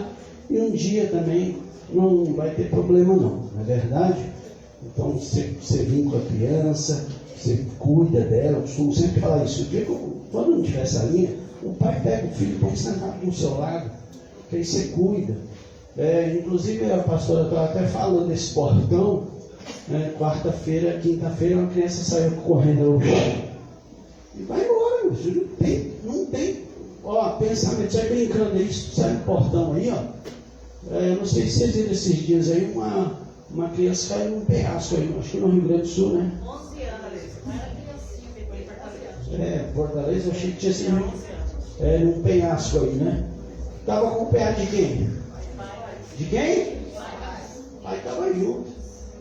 e um dia também não vai ter problema não é verdade? Então, você vem com a criança, você cuida dela, eu costumo sempre falar isso, quando não tiver salinha, o pai pega o filho e põe sentado do seu lado, que aí você cuida. Inclusive a pastora estava até falando desse portão, quarta-feira, quinta-feira, uma criança saiu correndo e vai embora, meu filho, não tem, pensamento, sai brincando aí, sai no portão aí, eu não sei se vocês viram esses dias aí, uma criança caiu num penhasco aí, acho que no Rio Grande do Sul, né? 11 anos, não era criancinha, depois de Fortaleza. Fortaleza, eu achei que tinha sido num penhasco aí, né? Estava com o pé de quem? De quem? O pai estava junto.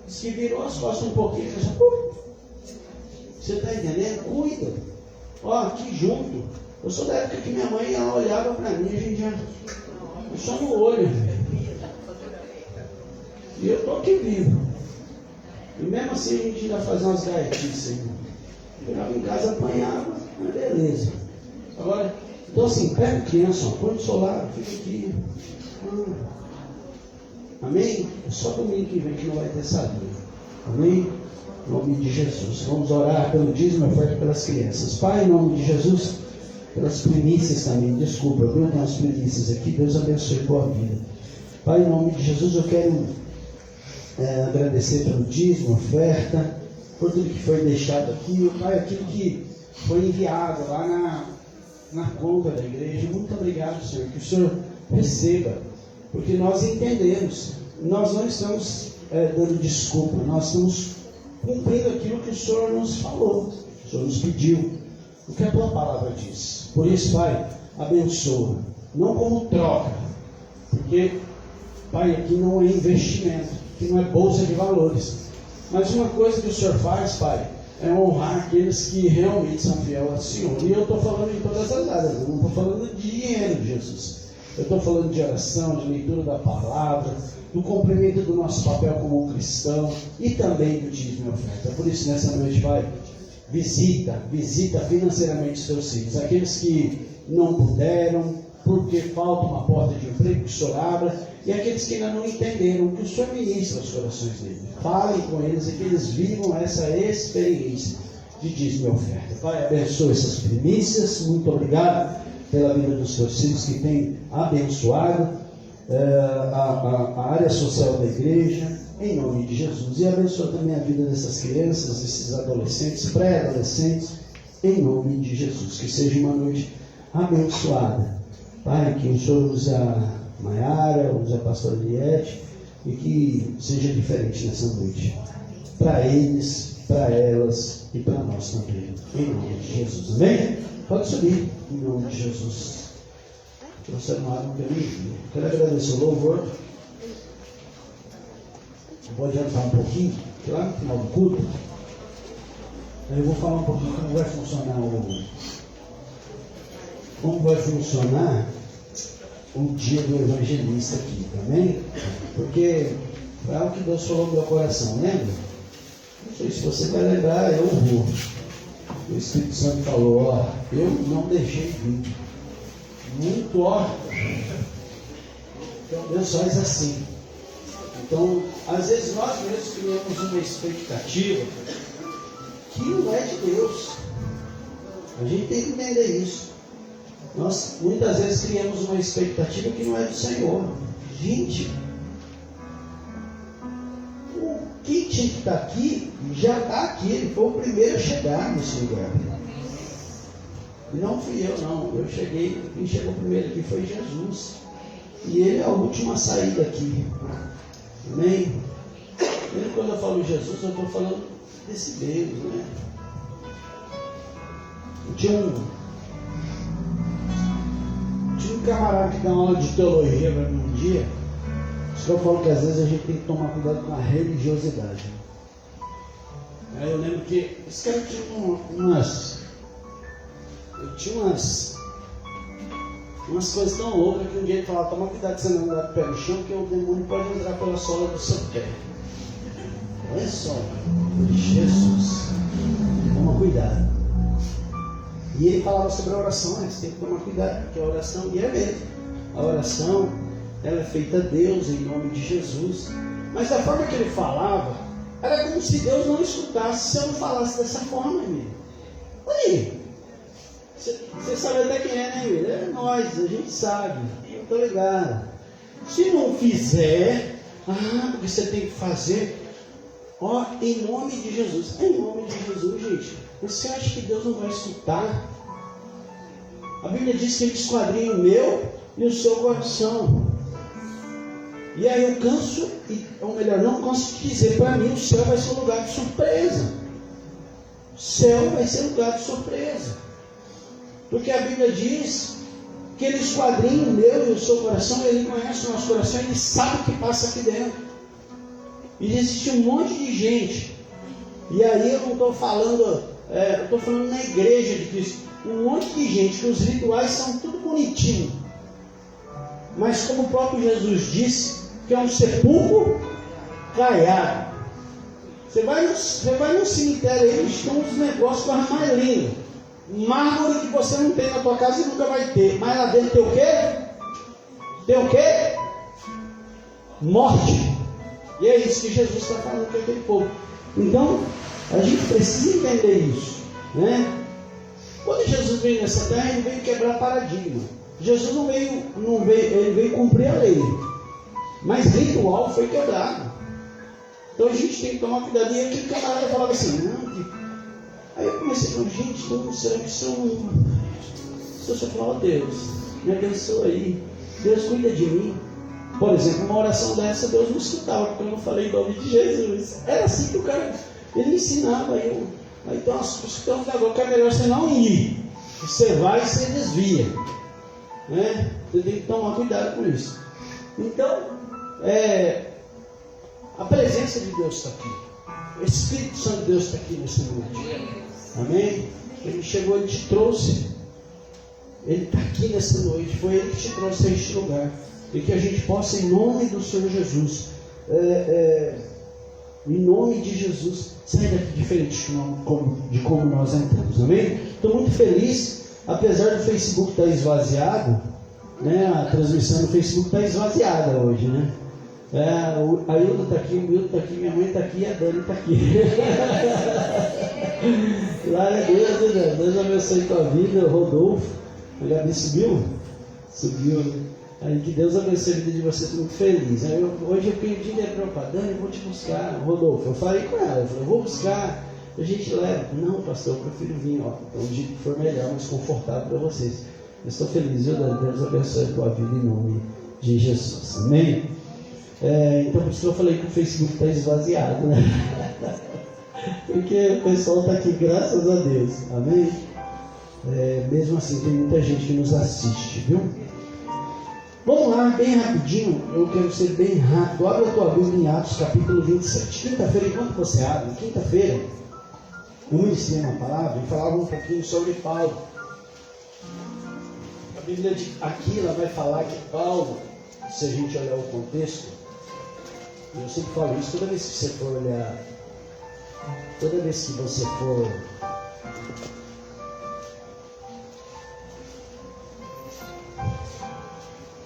Diz que virou as costas um pouquinho. Você está entendendo? Cuida. Aqui junto. Eu sou da época que minha mãe ela olhava para mim, a gente já. Só no olho. E eu estou aqui vivo. E mesmo assim a gente ainda fazia umas gaetices ainda. Chegava em casa, apanhava, mas beleza. Agora. Então assim, pega a criança, põe no solar, fica aqui. Amém? É só domingo que vem que não vai ter salinha. Amém? Em nome de Jesus. Vamos orar pelo dízimo e oferta pelas crianças. Pai, em nome de Jesus, pelas primícias também. Desculpa, eu tenho umas primícias aqui. Deus abençoe a tua vida. Pai, em nome de Jesus, eu quero agradecer pelo dízimo, oferta, por tudo que foi deixado aqui. Pai, aquilo que foi enviado lá na conta da igreja. Muito obrigado, Senhor, que o Senhor receba, porque nós entendemos, nós não estamos dando desculpa, nós estamos cumprindo aquilo que o Senhor nos falou, o Senhor nos pediu, o que a tua palavra diz. Por isso, Pai, abençoa, não como troca, porque, Pai, aqui não é investimento, aqui não é bolsa de valores, mas uma coisa que o Senhor faz, Pai, é honrar aqueles que realmente são fiéis ao Senhor. E eu estou falando em todas as áreas, eu não estou falando de dinheiro, Jesus. Eu estou falando de oração, de leitura da palavra, do cumprimento do nosso papel como cristão e também do dízimo e oferta. Por isso, nessa noite, Pai, visita financeiramente os teus filhos, aqueles que não puderam, porque falta uma porta de emprego que o Senhor abra, e aqueles que ainda não entenderam, que o Senhor ministra os corações deles. Falem com eles e que eles vivam essa experiência de dízimo e oferta. Pai, abençoe essas primícias. Muito obrigado pela vida dos teus filhos que tem abençoado a área social da igreja, em nome de Jesus. E abençoa também a vida dessas crianças, desses adolescentes, pré-adolescentes, em nome de Jesus. Que seja uma noite abençoada. Pai, que o Senhor use a Maiara, use a pastora Liette, e que seja diferente nessa noite. Para eles, para elas e para nós também. Em nome de Jesus. Amém? Pode subir. Em nome de Jesus. Trouxeram água para mim. Quero agradecer o louvor. Pode adiantar um pouquinho, que lá no final do culto, eu vou falar um pouquinho como vai funcionar o dia do evangelista aqui, também, porque foi algo que Deus falou no meu coração, lembra? Não sei se você vai lembrar, eu vou. O Espírito Santo falou, eu não deixei vir. Muito então Deus faz assim. Então, às vezes nós mesmos criamos uma expectativa que não é de Deus. A gente tem que entender isso. Nós muitas vezes criamos uma expectativa que não é do Senhor. Gente, o que tinha que estar aqui, já está aqui. Ele foi o primeiro a chegar nesse lugar. E não fui eu, não. Eu cheguei, quem chegou primeiro aqui foi Jesus. E ele é a última saída aqui. Amém? E quando eu falo Jesus, eu estou falando desse Deus, né? Tinha um camarada que dá uma aula de teologia para mim um dia. Isso que eu falo que às vezes a gente tem que tomar cuidado com a religiosidade. Aí eu lembro que esse cara tinha umas coisas tão loucas que um dia ele falava: toma cuidado que você não andar com o pé no chão, porque o demônio pode entrar pela sola do seu pé. Olha só, Jesus, toma cuidado. E ele falava sobre a oração, né? Você tem que tomar cuidado, porque a oração, e é mesmo, a oração, ela é feita a Deus em nome de Jesus. Mas da forma que ele falava, era como se Deus não escutasse se eu não falasse dessa forma, amigo. Aí, você sabe até quem é, né, amigo? É nós, a gente sabe, eu estou ligado. Se não fizer, porque você tem que fazer, em nome de Jesus. Em nome de Jesus, gente. Você acha que Deus não vai escutar? A Bíblia diz que Ele esquadrinha o meu e o seu coração. E aí eu canso, ou melhor, não consigo dizer para mim: o céu vai ser um lugar de surpresa. O céu vai ser um lugar de surpresa. Porque a Bíblia diz que Ele esquadrinha o meu e o seu coração, Ele conhece o nosso coração, Ele sabe o que passa aqui dentro. E existe um monte de gente. E aí eu não estou falando, eu estou falando na igreja de Cristo. Um monte de gente que os rituais são tudo bonitinho. Mas como o próprio Jesus disse, que é um sepulcro caiado. Você vai no cemitério aí, eles estão uns negócios com as mais lindas. Mármore que você não tem na tua casa e nunca vai ter. Mas lá dentro tem o quê? Tem o quê? Morte. E é isso que Jesus está falando com aquele povo. Então, a gente precisa entender isso, né? Quando Jesus veio nessa terra, Ele veio quebrar paradigma. Jesus ele veio cumprir a lei. Mas ritual foi quebrado. Então a gente tem que tomar cuidado. E aquele camarada falava assim, Aí eu comecei a falar: gente, será que são... Se eu falar: Deus, me abençoa aí, Deus cuida de mim. Por exemplo, uma oração dessa Deus não escutava, porque eu não falei em nome de Jesus. Era assim que o cara, ele ensinava. Aí tem umas negócios que é melhor você não ir. Você vai e você desvia, né? Você tem que tomar cuidado com isso. Então, a presença de Deus está aqui. O Espírito Santo de Deus está aqui nessa noite. Amém? Ele chegou, Ele te trouxe. Ele está aqui nessa noite. Foi Ele que te trouxe a este lugar. E que a gente possa, em nome do Senhor Jesus, em nome de Jesus, sair daqui diferente de como nós entramos. Amém? Estou muito feliz, apesar do Facebook estar esvaziado, né? A transmissão do Facebook está esvaziada hoje, né? A Hilda está aqui, o Milton está aqui, minha mãe está aqui e a Dani está aqui. Glória a Deus, né? Deus abençoe tua vida, Rodolfo. A Gabi subiu? Subiu, né? Aí que Deus abençoe a vida de vocês, muito feliz. Hoje eu pedi para Dani, eu vou te buscar, Rodolfo. Eu falei com ela, eu vou buscar, a gente leva. Não, pastor, eu prefiro vir, então o jeito que for melhor, mais confortável para vocês. Eu estou feliz, viu, Dani? Deus abençoe a tua vida em nome de Jesus. Amém? Então por isso que eu falei que o Facebook está esvaziado, né? Porque o pessoal está aqui, graças a Deus. Amém? Mesmo assim, tem muita gente que nos assiste, viu? Vamos lá, bem rapidinho, eu quero ser bem rápido. Abre a tua Bíblia em Atos capítulo 27. Quinta-feira, enquanto você abre, quinta-feira, eu ministrei uma palavra e falava um pouquinho sobre Paulo. A Bíblia aqui ela vai falar que Paulo, se a gente olhar o contexto, eu sempre falo isso, toda vez que você for olhar, toda vez que você for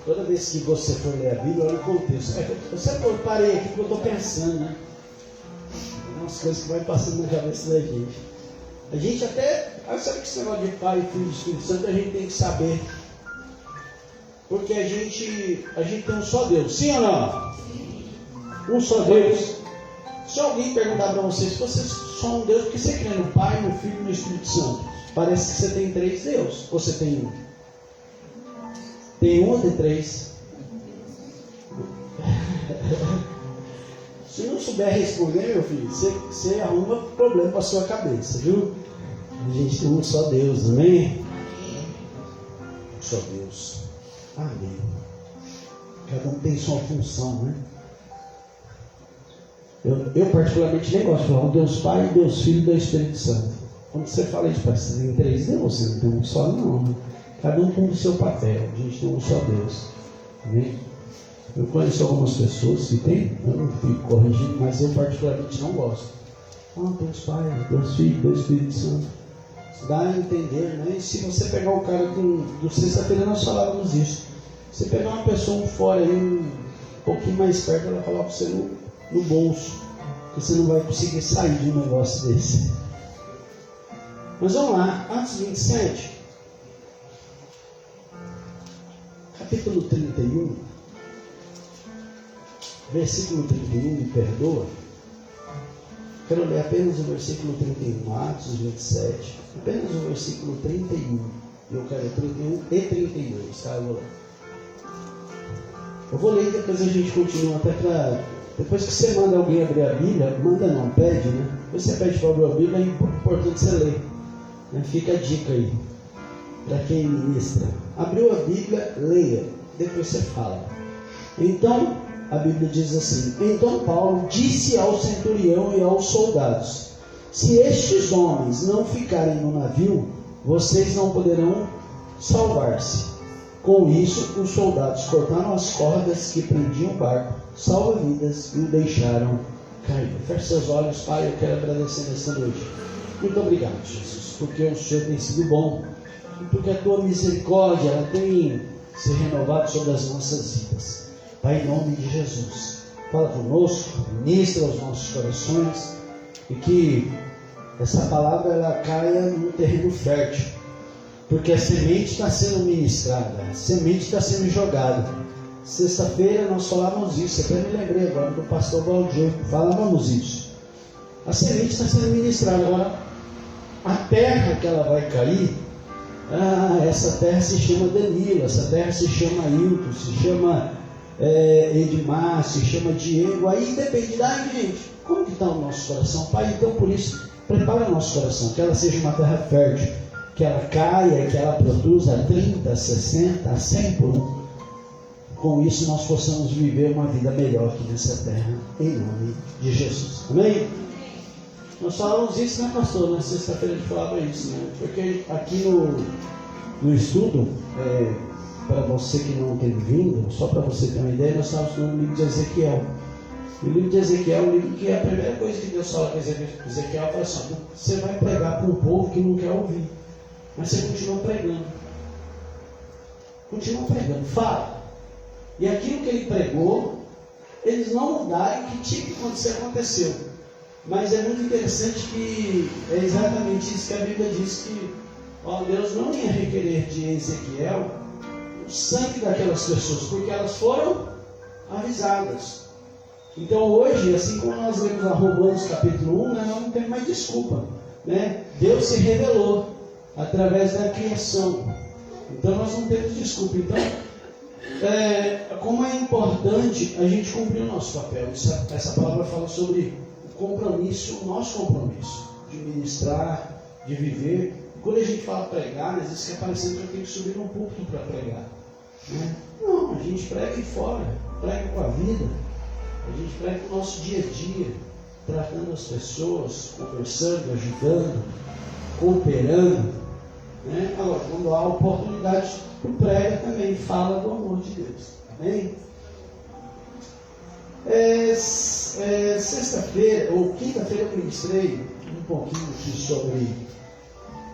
Toda vez que você for ler a Bíblia, olha o contexto. Eu parei aqui porque eu estou pensando, né? Umas coisas que vai passando na cabeça da gente. A gente até, sabe que esse negócio de Pai, Filho e Espírito Santo, a gente tem que saber. Porque a gente tem um só Deus, sim ou não? Sim. Um só Deus. Se alguém perguntar para você se você só um Deus, porque você crê no Pai, no Filho e no Espírito Santo, parece que você tem 3 deuses. Você tem um? Tem um ou tem 3? Se não souber responder, meu filho, você arruma problema para a sua cabeça, viu? A gente tem um só Deus, amém? Um só Deus. Amém. Cada um tem sua função, né? Eu particularmente nem gosto de falar Deus Pai, Deus Filho e Deus Espírito Santo. Quando você fala isso, parece que você tem 3 Deus, você não tem um só, não. Né? Cada um cumpre o seu papel. A gente tem um só Deus. Amém? Eu conheço algumas pessoas que tem, eu não fico corrigindo, mas eu particularmente não gosto. Deus Pai, Deus Filho, Deus Espírito Santo. Dá a entender, né? E se você pegar o cara do sexta-feira, nós falávamos isso. Você pegar uma pessoa fora aí, um pouquinho mais perto, ela coloca você no bolso, que você não vai conseguir sair de um negócio desse. Mas vamos lá, Atos 27, capítulo 31, versículo 31, me perdoa. Quero ler apenas o versículo 31, Atos 27, apenas o versículo 31. Eu quero 31 e 32, tá? Eu vou ler e depois a gente continua até para... Depois que você manda alguém abrir a Bíblia, manda não, pede, né? Depois você pede para abrir a Bíblia, é importante você ler. Né? Fica a dica aí, para quem ministra. Abriu a Bíblia, leia, depois você fala. Então, a Bíblia diz assim: então Paulo disse ao centurião e aos soldados: se estes homens não ficarem no navio, vocês não poderão salvar-se. Com isso, os soldados cortaram as cordas que prendiam o barco, salva-vidas, e o deixaram cair. Feche seus olhos, Pai, eu quero agradecer nesta noite. Muito obrigado, Jesus, porque o Senhor tem sido bom, e porque a Tua misericórdia ela tem se renovado sobre as nossas vidas. Pai, em nome de Jesus, fala conosco, ministra aos nossos corações, e que essa palavra ela caia num terreno fértil, porque a semente está sendo ministrada, a semente está sendo jogada. Sexta-feira nós falávamos isso, até me lembrei agora do pastor Valdir, falávamos isso. A semente está sendo ministrada, agora a terra que ela vai cair, essa terra se chama Danilo, essa terra se chama Hilton, se chama Edmar, se chama Diego, aí depende da gente, como que está o nosso coração? Pai, então por isso, prepara o nosso coração, que ela seja uma terra fértil, que ela caia, que ela produza 30, 60, 100 por um. Com isso nós possamos viver uma vida melhor aqui nessa terra, em nome de Jesus. Amém? Nós falamos isso, né, pastor? Na sexta-feira a gente falava isso, né? Porque aqui no estudo, para você que não tem vindo, só para você ter uma ideia, nós estávamos no livro de Ezequiel. O livro de Ezequiel é um livro que é a primeira coisa que Deus fala com Ezequiel, fala assim: você vai pregar para um povo que não quer ouvir, mas você continua pregando. Continua pregando, fala. E aquilo que ele pregou, eles não mudaram, que tinha que acontecer, aconteceu. Mas é muito interessante que é exatamente isso que a Bíblia diz, que Deus não ia requerer de Ezequiel o sangue daquelas pessoas, porque elas foram avisadas. Então hoje, assim como nós lemos a Romanos capítulo 1, nós não temos mais desculpa, né? Deus se revelou através da criação, então nós não temos desculpa. Então, como é importante a gente cumprir o nosso papel. Essa palavra fala sobre o compromisso, o nosso compromisso de ministrar, de viver. Quando a gente fala pregar, às vezes fica parecendo que eu tenho que subir num púlpito para pregar, né? Não, a gente prega aqui fora, prega com a vida, a gente prega com o nosso dia a dia, tratando as pessoas, conversando, ajudando, cooperando, né? Agora, quando há oportunidade, tu prega também, fala do amor de Deus. Amém? Sexta-feira, ou quinta-feira, eu ministrei um pouquinho aqui sobre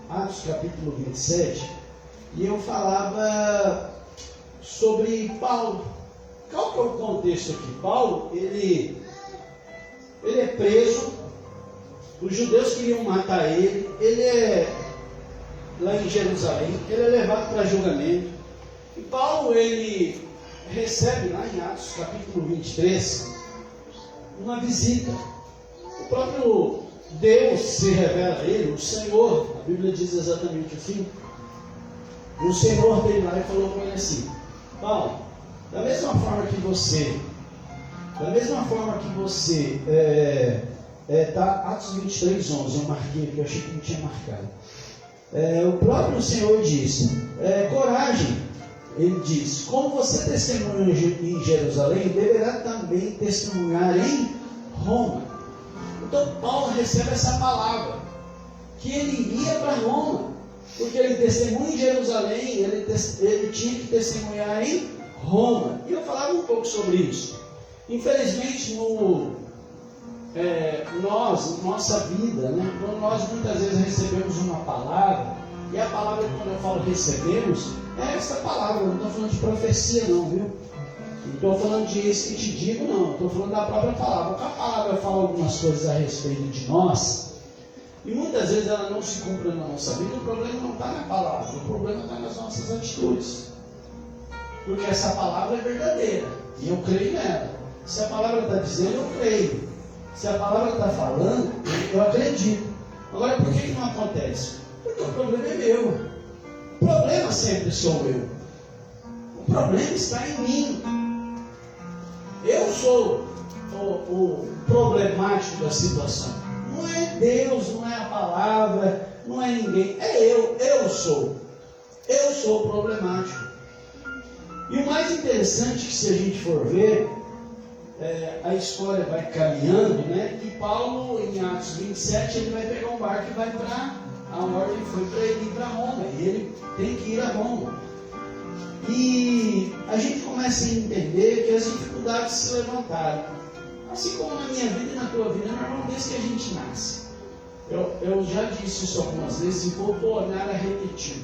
Atos capítulo 27, e eu falava sobre Paulo. Qual que é o contexto aqui? Paulo, ele é preso, os judeus queriam matar ele, lá em Jerusalém, ele é levado para julgamento, e Paulo, ele recebe lá em Atos capítulo 23, uma visita. O próprio Deus se revela a ele, o Senhor, a Bíblia diz exatamente assim, e o Senhor veio lá e falou com ele assim: Paulo, da mesma forma que você Da mesma forma que você Atos 23, 11, eu marquei aqui, eu achei que não tinha marcado. O próprio Senhor disse, coragem, ele diz, como você testemunhou em Jerusalém, deverá também testemunhar em Roma. Então Paulo recebe essa palavra, que ele iria para Roma, porque ele testemunha em Jerusalém, ele tinha que testemunhar em Roma. E eu falava um pouco sobre isso. Infelizmente, nossa vida, né? Nós muitas vezes recebemos uma palavra, e a palavra, quando eu falo recebemos, é essa palavra, não estou falando de profecia não, viu? Não estou falando de isso que te digo, não, estou falando da própria palavra. Porque a palavra fala algumas coisas a respeito de nós, e muitas vezes ela não se cumpre na nossa vida. O problema não está na palavra, o problema está nas nossas atitudes, porque essa palavra é verdadeira, e eu creio nela. Se a palavra está dizendo, eu creio. Se a palavra está falando, eu acredito. Agora, por que não acontece? Porque o problema é meu. O problema sempre sou eu. O problema está em mim. Eu sou o problemático da situação. Não é Deus, não é a palavra, não é ninguém. É eu. Eu sou. Eu sou o problemático. E o mais interessante que, se a gente for ver, a história vai caminhando, né? E Paulo, em Atos 27, ele vai pegar um barco e vai para a ordem, foi para ele ir para Roma, e ele tem que ir a Roma. E a gente começa a entender que as dificuldades se levantaram, assim como na minha vida e na tua vida, normalmente desde que a gente nasce. Eu já disse isso algumas vezes e vou tornar a repetir.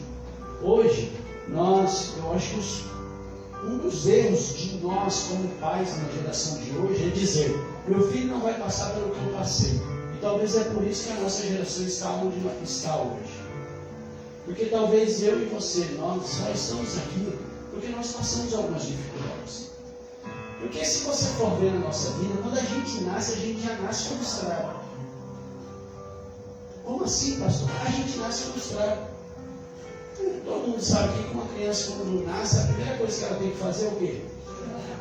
Hoje, eu acho que um dos erros de nós como pais na geração de hoje é dizer, meu filho não vai passar pelo que eu passei. E talvez é por isso que a nossa geração está onde está hoje. Porque talvez eu e você, nós só estamos aqui porque nós passamos algumas dificuldades. Porque se você for ver na nossa vida, quando a gente já nasce frustrado. Como assim, pastor? A gente nasce frustrado. Todo mundo sabe que uma criança, quando nasce, a primeira coisa que ela tem que fazer é o quê?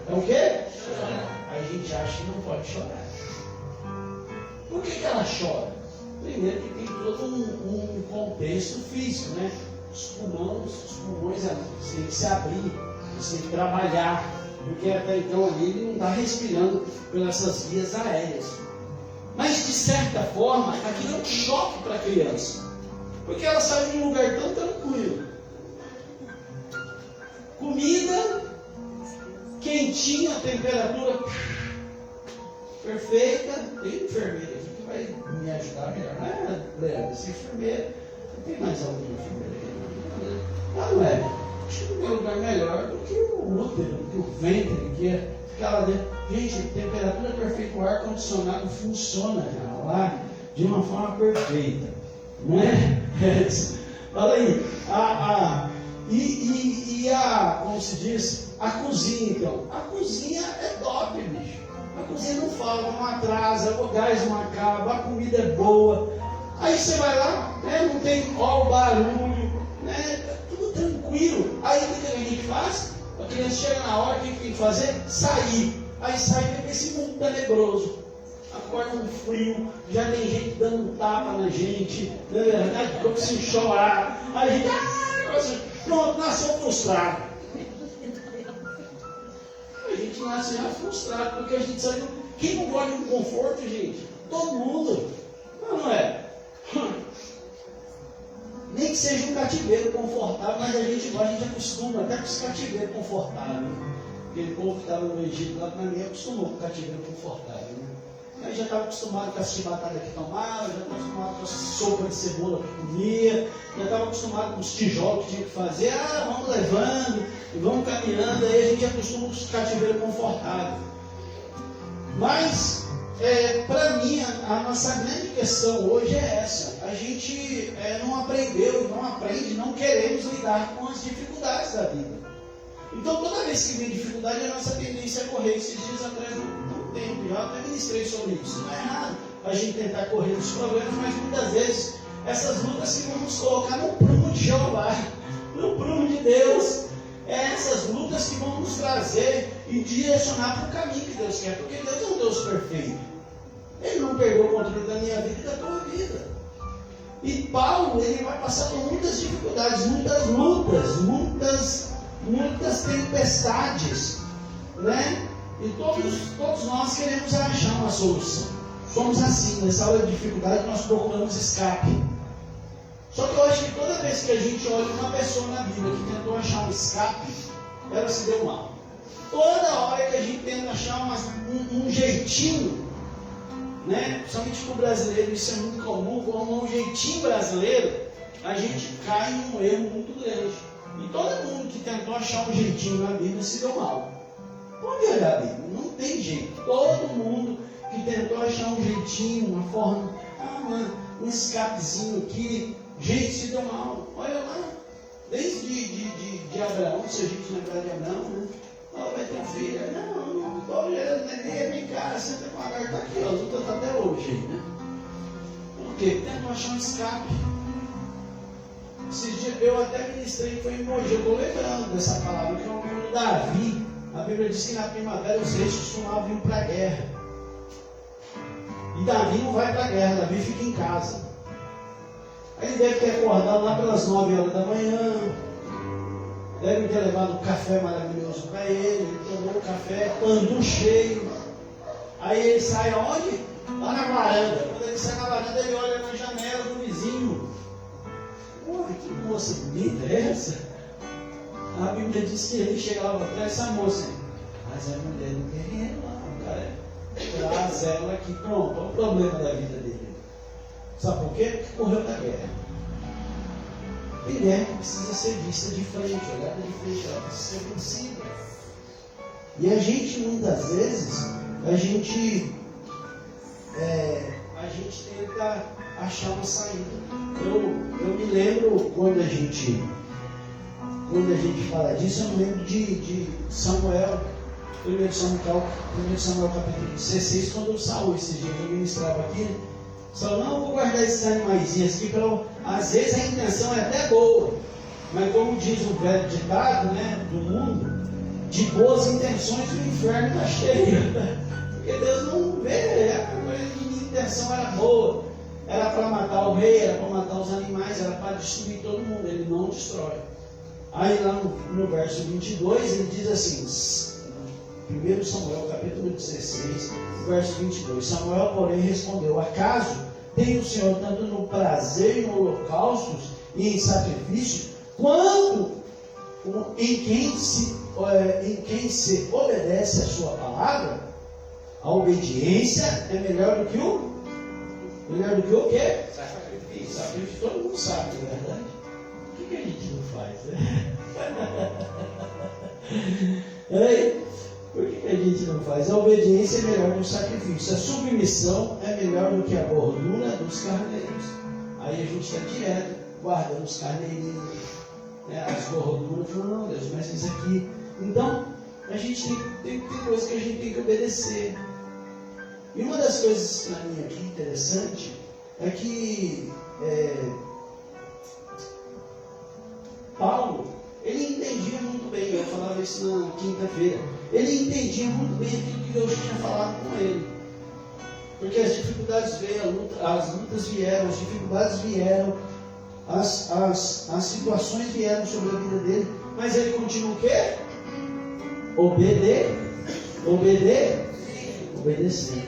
É o quê? Chorar. A gente acha que não pode chorar. Por que ela chora? Primeiro que tem todo um contexto físico, né? Os pulmões têm que se abrir, você tem que trabalhar, porque até então ali ele não está respirando pelas vias aéreas. Mas de certa forma, aquilo é um choque para a criança. Porque ela sai de um lugar tão tranquilo. Comida quentinha, temperatura perfeita. Tem enfermeira aqui que vai me ajudar melhor. Não é, Leandro? Essa enfermeira. Não tem mais alguma enfermeira aqui? Não é. Acho que não tem lugar melhor do que o útero, do que o ventre, que é ficar lá dentro. Gente, temperatura perfeita, o ar-condicionado funciona lá de uma forma perfeita. Não é? Olha aí, como se diz, a cozinha então. A cozinha é top, bicho. A cozinha não falta, não atrasa, o gás não acaba, a comida é boa. Aí você vai lá, né, não tem ó, o barulho, né, tudo tranquilo. Aí o que a gente faz? A criança chega na hora, o que tem que fazer? Sair. Aí sai desse mundo tenebroso. Acorda um frio, já tem gente dando tapa na gente, né? Como se chorar. Aí a gente, pronto, nasceu frustrado. A gente nasce já frustrado, porque a gente sabe. Quem não gosta de um conforto, gente? Todo mundo. Não é? Nem que seja um cativeiro confortável, mas a gente gosta, a gente acostuma até com esse cativeiro confortável. Aquele povo que estava no Egito lá, na minha, acostumou com o cativeiro confortável. Né? Aí já estava acostumado com as chibatadas que tomava, já estava acostumado com a sopa de cebola que comia, já estava acostumado com os tijolos que tinha que fazer. Vamos levando, e vamos caminhando, aí a gente acostuma com os cativeiros confortáveis. Mas, para mim, a nossa grande questão hoje é essa. A gente não aprendeu, não aprende, não queremos lidar com as dificuldades da vida. Então, toda vez que vem dificuldade, a nossa tendência é correr. Esses dias atrás, não tempo, já até ministrei sobre isso. Não é errado a gente tentar correr dos problemas, mas muitas vezes essas lutas que vamos colocar no prumo de Jeová, no prumo de Deus, essas lutas que vão nos trazer e direcionar para o caminho que Deus quer, porque Deus é um Deus perfeito. Ele não perdeu o controle da minha vida e da tua vida. E Paulo, ele vai passar por muitas dificuldades, muitas lutas, muitas tempestades, né? E todos nós queremos achar uma solução. Somos assim, nessa hora de dificuldade nós procuramos escape. Só que eu acho que toda vez que a gente olha uma pessoa na Bíblia que tentou achar um escape, ela se deu mal. Toda hora que a gente tenta achar um jeitinho, né? Principalmente para o brasileiro, isso é muito comum, como um jeitinho brasileiro, a gente cai em um erro muito grande. E todo mundo que tentou achar um jeitinho na Bíblia se deu mal. Pode olhar a Bíblia, não tem jeito. Todo mundo que tentou achar um jeitinho, uma forma, um escapezinho aqui, gente, se deu mal. Olha lá, desde de Abraão, se a gente lembrar de Abraão, né? Vai ter um filho. Não estou olhando, né? Vem cá, senta com a garra, está aqui, ó, a luta está até hoje, né? Por quê? Tentou achar um escape. Esses dias eu até ministrei, foi em Mogi, eu estou lembrando dessa palavra, que é o nome do Davi. A Bíblia diz que na primavera os reis costumavam vir para a guerra. E Davi não vai para a guerra, Davi fica em casa. Aí ele deve ter acordado lá pelas 9 horas da manhã, deve ter levado um café maravilhoso para ele, ele tomou o café, pano cheio. Aí ele sai aonde? Lá na varanda. Quando ele sai na varanda, ele olha na janela do vizinho. Ué, que moça bonita é essa? A Bíblia diz que ele chega lá para essa moça. Mas é a mulher do guerreiro lá, cara. Traz ela aqui, pronto, olha o problema da vida dele. Sabe por quê? Porque correu da guerra. Tem guerra que precisa ser vista de frente, olhada de frente, ela precisa ser vencida. E a gente, muitas vezes, a gente tenta achar uma saída. Eu me lembro quando a gente fala disso, eu me lembro de Samuel, 1 Samuel capítulo 16, quando Saul, esse dia que eu ministrava aqui, Saul, não, vou guardar esses animaizinhos aqui, às vezes a intenção é até boa, mas como diz o velho ditado, né, do mundo, de boas intenções o inferno está cheio, porque Deus não vê, a intenção era boa, era para matar o rei, era para matar os animais, era para destruir todo mundo, ele não destrói. Aí lá no verso 22 ele diz assim, 1 Samuel capítulo 16, verso 22, Samuel porém respondeu, acaso tem o Senhor tanto no prazer em holocaustos e em sacrifício, quanto em quem se obedece a sua palavra? A obediência é melhor do que o quê? Sacrifício. Sacrifício todo mundo sabe, não é verdade? Por que a gente não faz, né? Por que a gente não faz? A obediência é melhor do que o sacrifício. A submissão é melhor do que a gordura dos carneiros. Aí a gente está direto guardando os carneirinhos, né? As gorduras. Não, Deus, mas isso aqui. Então, a gente tem coisas que a gente tem que obedecer. E uma das coisas para mim aqui interessante é que Paulo, ele entendia muito bem, eu falava isso na quinta-feira, ele entendia muito bem aquilo que Deus tinha falado com ele. Porque as dificuldades veio, as lutas vieram, as dificuldades vieram, as situações vieram sobre a vida dele, mas ele continua o quê? Obedecer.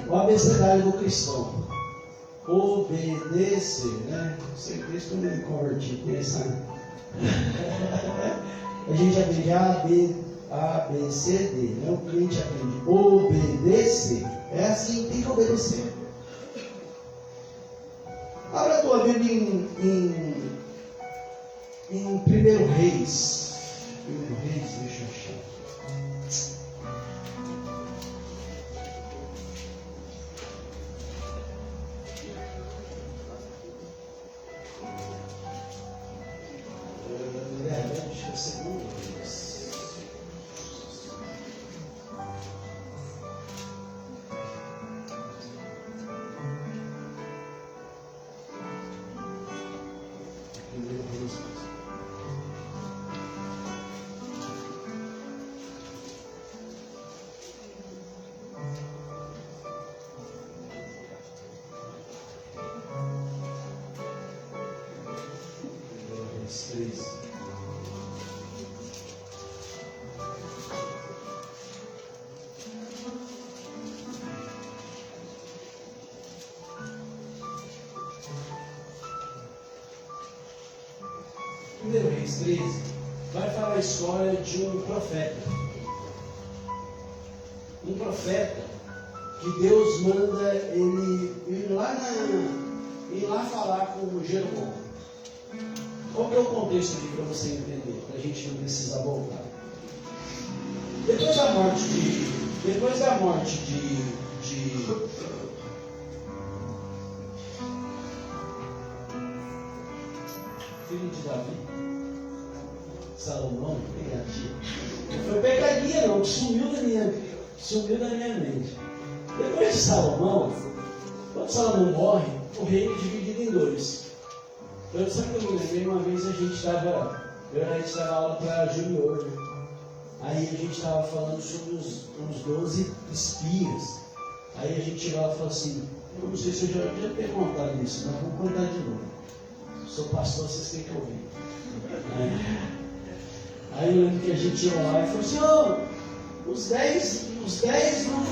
O abecedário do cristão. Obedecer, né? Sei que isso eu me converti com essa. A gente aprende A, B, C, D, né? O cliente aprende obedecer. É assim, tem que obedecer. Abra a tua Bíblia em 1 Reis. 1 Reis, deixa eu achar. 1 Reis 13, vai falar a história de um profeta. Um profeta que Deus manda ele ir lá falar com Jeroboão. Qual que é o contexto aqui para você entender? Para a gente não precisar voltar. Depois da morte de filho de Davi, Salomão, pegadinha. Não foi pegadinha não, sumiu da minha mente. Depois de Salomão, quando Salomão morre, o reino é dividido em dois. Eu sempre me lembrei, uma vez a gente dava aula para junior, né? Aí a gente estava falando sobre os 12 espias. Aí a gente chegava e falou assim, eu não sei se eu já tenho contado isso, mas vamos contar de novo. Sou pastor, vocês têm que ouvir. Aí eu lembro que a gente ia lá e falou assim, os 10 não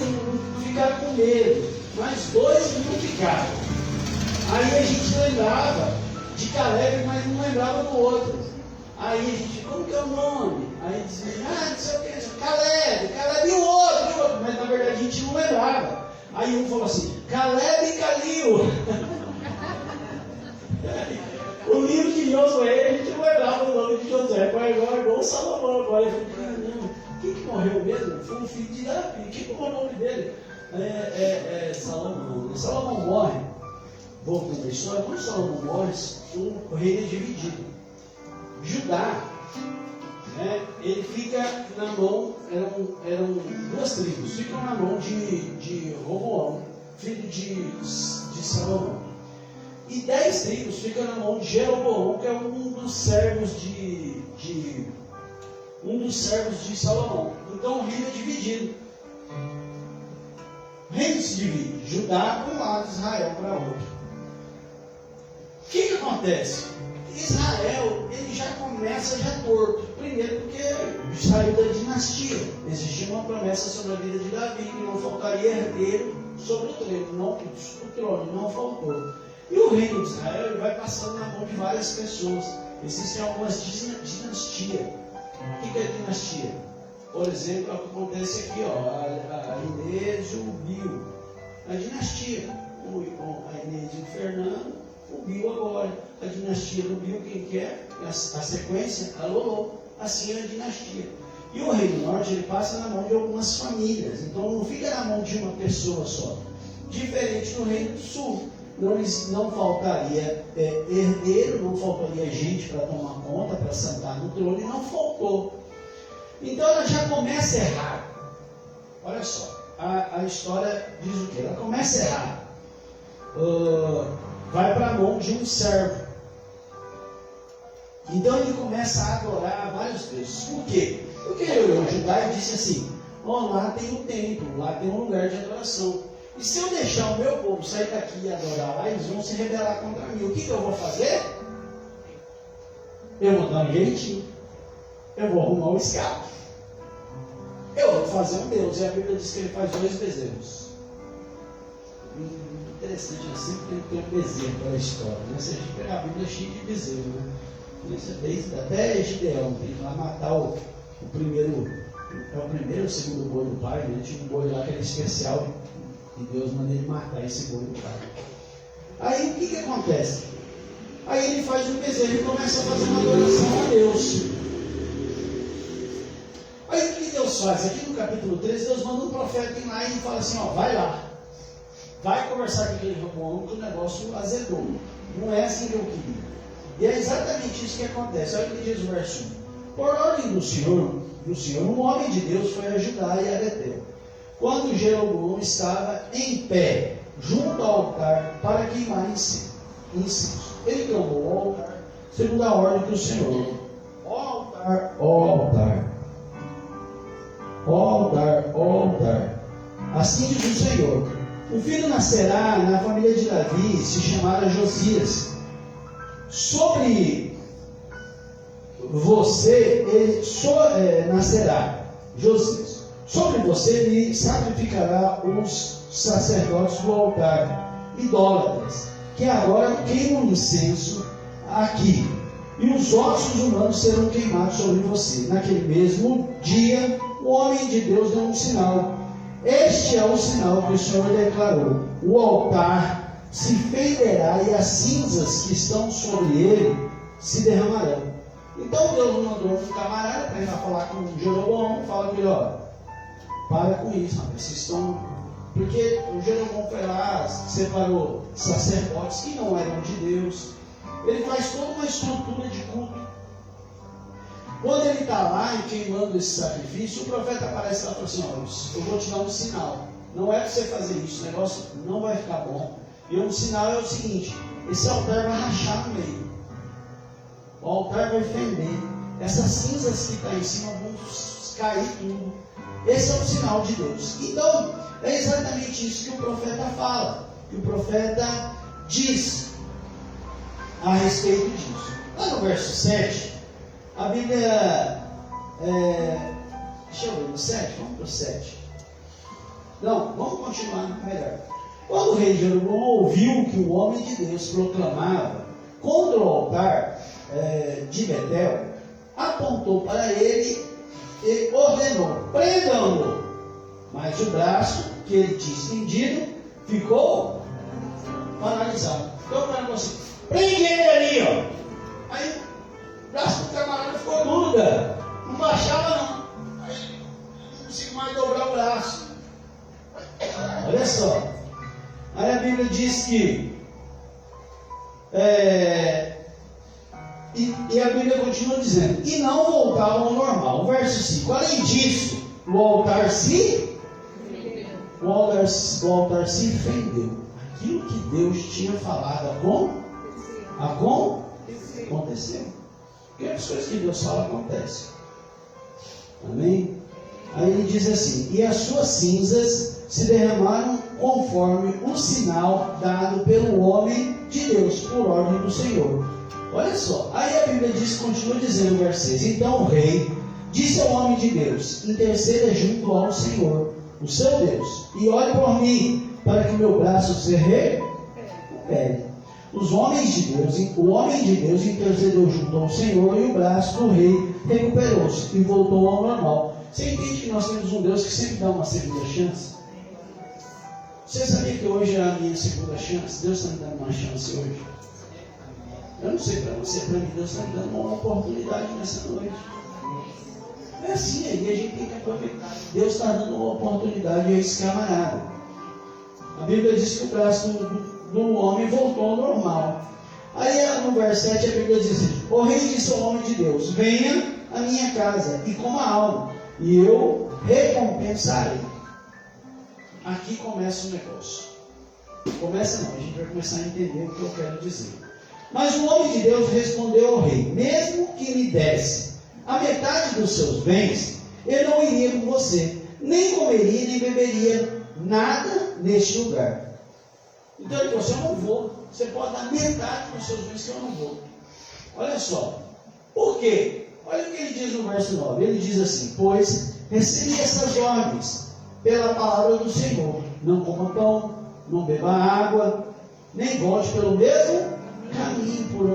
ficaram com medo, mas 2 não ficaram. Aí a gente lembrava de Caleb, mas não lembrava do outro. Aí a gente, como que é o nome? Aí dizia, não sei o que, Caleb e o outro, mas na verdade a gente não lembrava. Aí um falou assim, Caleb e Calil. O livro de Josué, a gente não lembrava do nome de Josué, foi igual o Salomão agora. Eu falei, não, quem que morreu mesmo? Foi o filho de Davi. Quem que foi o nome dele? Salomão. Salomão morre. Voltando à história, quando Salomão morre, o reino é dividido. Judá, né, ele fica na mão, eram 2 tribos, ficam na mão de Roboão, filho de Salomão. E 10 tribos ficam na mão de Jeroboão, que é um dos servos de Salomão. Então o reino é dividido. O reino se divide, Judá para um lado, Israel para outro. O que acontece? Israel, ele já começa torto. Primeiro porque saiu da dinastia. Existia uma promessa sobre a vida de Davi, que não faltaria herdeiro sobre o trono, não faltou. E o reino de Israel ele vai passando na mão de várias pessoas. Existem algumas dinastias. O que é dinastia? Por exemplo, é o que acontece aqui, a Inês e o Bio. A dinastia. A Inês e o Fernando, o Bio agora. A dinastia do Bio, quem quer? A sequência, a Lolô. Assim é a dinastia. E o Reino do Norte, ele passa na mão de algumas famílias. Então não fica na mão de uma pessoa só. Diferente do Reino do Sul. Não faltaria herdeiro, não faltaria gente para tomar conta, para sentar no trono, e não faltou. Então ela já começa errado. Olha só, a história diz o quê? Ela começa errado. Vai para a mão de um servo. Então ele começa a adorar vários deuses. Por quê? Porque ele olhou Judá e disse assim, lá tem um templo, lá tem um lugar de adoração. E se eu deixar o meu povo sair daqui e adorar lá, eles vão se rebelar contra mim. O que eu vou fazer? Eu vou dar um jeitinho. Eu vou arrumar um escape. Eu vou fazer um Deus. E a Bíblia diz que ele faz 2 bezerros. Interessante, sempre tem que ter um bezerro pela história. Né? Se a gente pegar a Bíblia, é cheia de bezerro. Né? Até Gideão tem que lá matar o primeiro. É o primeiro ou o segundo boi do pai. Né? Tinha um boi lá que era especial. E Deus manda ele matar esse boi do pai. Aí o que acontece? Aí ele faz um bezerro e começa a fazer uma adoração a Deus. Aí o que Deus faz? Aqui no capítulo 13, Deus manda um profeta ir lá e fala assim, vai lá. Vai conversar com aquele Roboão que o negócio azedou. Não é assim que eu queria. E é exatamente isso que acontece. Olha o que diz o verso 1. Por ordem do Senhor, um homem de Deus foi a Judá e a Betel. Quando Jeroboão estava em pé, junto ao altar, para queimar incenso. Ele clamou ao altar, segundo a ordem do Senhor. Ó altar, ó altar. Ó altar, ó altar. Assim diz o Senhor. Um filho nascerá na família de Davi, se chamará Josias. Sobre você nascerá Josias. Sobre você lhe sacrificará os sacerdotes do altar, idólatras, que agora queimam incenso aqui. e os ossos humanos serão queimados sobre você. Naquele mesmo dia, o homem de Deus deu um sinal. Este é o sinal que o Senhor declarou: o altar se fenderá e as cinzas que estão sobre ele se derramarão. Então Deus mandou um camarada para ir lá falar com o Jeroboão, fala com ele: ó, para com isso, rapaz, vocês estão... Porque o Jeroboão foi lá, separou sacerdotes que não eram de Deus. Ele faz toda uma estrutura de culto. Quando ele está lá e queimando esse sacrifício, o profeta aparece lá e fala assim: ó, eu vou te dar um sinal. Não é para você fazer isso, o negócio não vai ficar bom. E um sinal é o seguinte: esse altar vai rachar no meio. O altar vai fender. Essas cinzas que estão em cima vão cair tudo. Esse é o sinal de Deus. Então, é exatamente isso que o profeta fala, que o profeta diz a respeito disso. Lá no verso 7, a Bíblia... deixa eu ver, no 7? Vamos para o 7. Não, vamos continuar melhor. Quando o rei Jeroboão ouviu que o homem de Deus proclamava contra o altar de Betel, apontou para ele e ordenou: prendam-no. Mas o braço que ele tinha estendido ficou paralisado. Então o cara falou assim: prende ele ali, ó. Aí o braço do camarada ficou duro, cara. Não baixava não. Aí não conseguiu mais dobrar o braço. Olha só. Aí a Bíblia diz que e a Bíblia continua dizendo: e não voltavam ao normal. O verso 5: além disso, o altar se fendeu. Aquilo que Deus tinha falado aconteceu. Porque as coisas que Deus fala acontecem. Amém? Aí ele diz assim: e as suas cinzas se derramaram conforme o sinal dado pelo homem de Deus, por ordem do Senhor. Olha só, aí a Bíblia diz, continua dizendo, verso 6: então o rei disse ao homem de Deus: interceda junto ao Senhor, o seu Deus, e ore por mim, para que meu braço se recupere. O homem de Deus intercedeu junto ao Senhor, e o braço do rei recuperou-se e voltou ao normal. Você entende que nós temos um Deus que sempre dá uma segunda chance? Você sabia que hoje é a minha segunda chance? Deus está me dando uma chance hoje. Eu não sei para você, para mim, Deus está me dando uma oportunidade nessa noite. É assim, aí a gente tem que aproveitar. Deus está dando uma oportunidade a esse camarada. A Bíblia diz que o braço do homem voltou ao normal. Aí no verso 7 a Bíblia diz: o rei disse ao homem de Deus: venha à minha casa e coma algo, e eu recompensarei. Aqui começa o negócio. Começa não, a gente vai começar a entender o que eu quero dizer. Mas o homem de Deus respondeu ao rei: mesmo que me desse a metade dos seus bens, eu não iria com você, nem comeria, nem beberia nada neste lugar. Então ele falou assim: eu não vou. Você pode dar metade dos seus bens que eu não vou. Olha só. Por quê? Olha o que ele diz no verso 9. Ele diz assim: pois recebi essas ordens pela palavra do Senhor: não coma pão, não beba água, nem volte pelo mesmo caminho por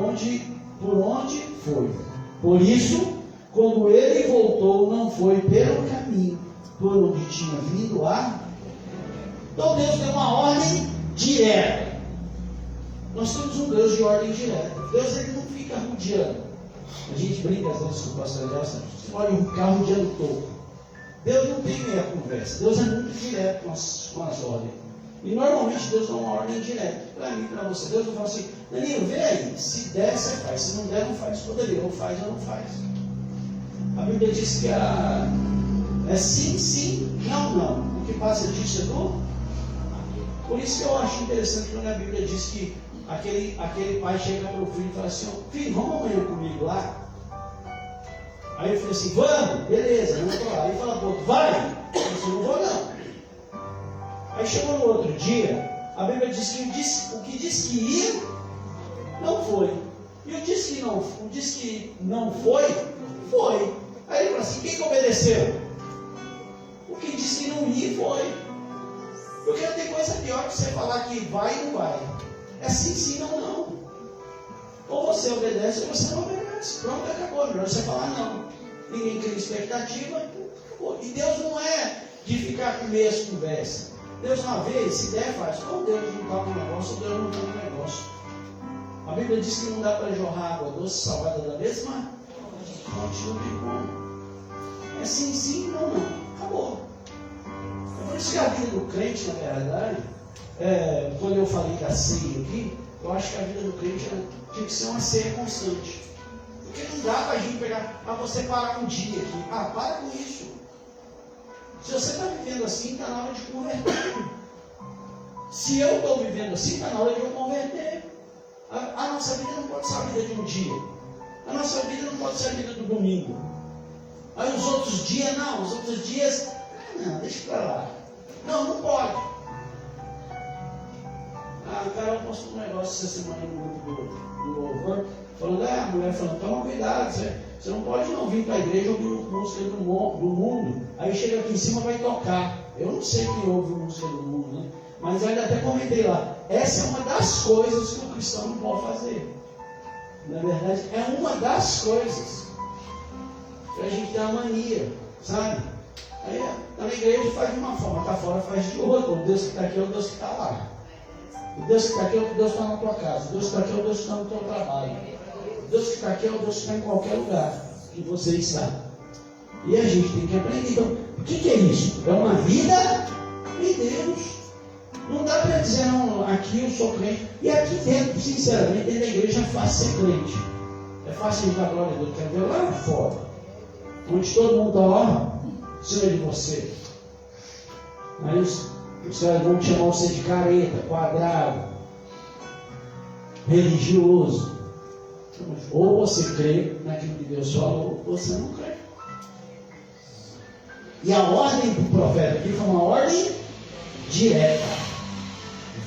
onde foi. Por isso, quando ele voltou, não foi pelo caminho por onde tinha vindo a... Então Deus deu uma ordem direta. Nós temos um Deus de ordem direta. Deus, ele não fica rodeando. A gente brinca às vezes com o pastor Gelson: você olha um carro rodeando topo. Deus não tem meia conversa. Deus é muito direto com as ordens. E normalmente Deus dá uma ordem direta para mim, para você. Deus não fala assim: Danilo, vê aí, se der, você faz, se não der, não faz. Poderia, ou faz ou não faz. A Bíblia diz que é sim, sim, não, não. O que passa disso é do... Por isso que eu acho interessante quando a Bíblia diz que aquele pai chega para o filho e fala assim: filho, vamos amanhã comigo lá? Aí eu falei assim: vamos, beleza, não estou lá. Aí ele fala para o outro: vai? Eu falei assim: não vou não. Aí chegou no outro dia, a Bíblia diz que o que disse que ia, não foi. E o disse que não foi, foi. Aí ele falou assim: quem que obedeceu? O que disse que não ia, foi. Porque não tem coisa pior que você falar que vai e não vai. É sim, sim, não, não. Ou você obedece ou você não obedece. antes, pronto, acabou. Melhor você falar não. Ninguém cria expectativa, acabou. E Deus não é de ficar com meias conversas. Deus uma vez, se der, faz. Ou Deus não está no negócio, ou Deus não está no negócio. A Bíblia diz que não dá para jorrar água doce salgada da mesma fonte, não tem como. É sim, sim, não, não. Acabou. É por isso que a vida do crente, na verdade, quando eu falei da ceia aqui, eu acho que a vida do crente tinha que ser uma ceia constante. Porque não dá para a gente pegar, você parar um dia aqui. Para com isso. Se você está vivendo assim, está na hora de converter. Se eu estou vivendo assim, está na hora de eu converter. A nossa vida não pode ser a vida de um dia. A nossa vida não pode ser a vida do domingo. Aí os outros dias, não. Os outros dias, não, deixa para lá. Não pode. A Carol postou um negócio essa semana no grupo do louvor, falando, a mulher falando, toma cuidado, você não pode não vir para a igreja ouvir música do mundo, aí chega aqui em cima vai tocar. Eu não sei quem ouve música do mundo, né? Mas eu ainda até comentei lá, essa é uma das coisas que o cristão não pode fazer. Na verdade, é uma das coisas que a gente tem a mania, sabe? Aí na igreja faz de uma forma, está fora faz de outra. O Deus que está aqui é o Deus que está lá. O Deus que está aqui é o Deus que está na tua casa. O Deus que está aqui é o Deus que está no teu trabalho. O Deus que está aqui é o Deus que está em qualquer lugar que você está. E a gente tem que aprender. Então, o que é isso? É uma vida em Deus. Não dá para dizer, não, aqui eu sou crente. E aqui dentro, sinceramente, dentro da igreja é fácil ser crente. É fácil a gente dar glória a Deus. Quer ver lá fora, onde todo mundo está lá, em cima de você. Aí os caras vão te chamar você de careta, quadrado, religioso. Ou você crê naquilo que Deus falou, ou você não crê. E a ordem do profeta aqui foi uma ordem direta.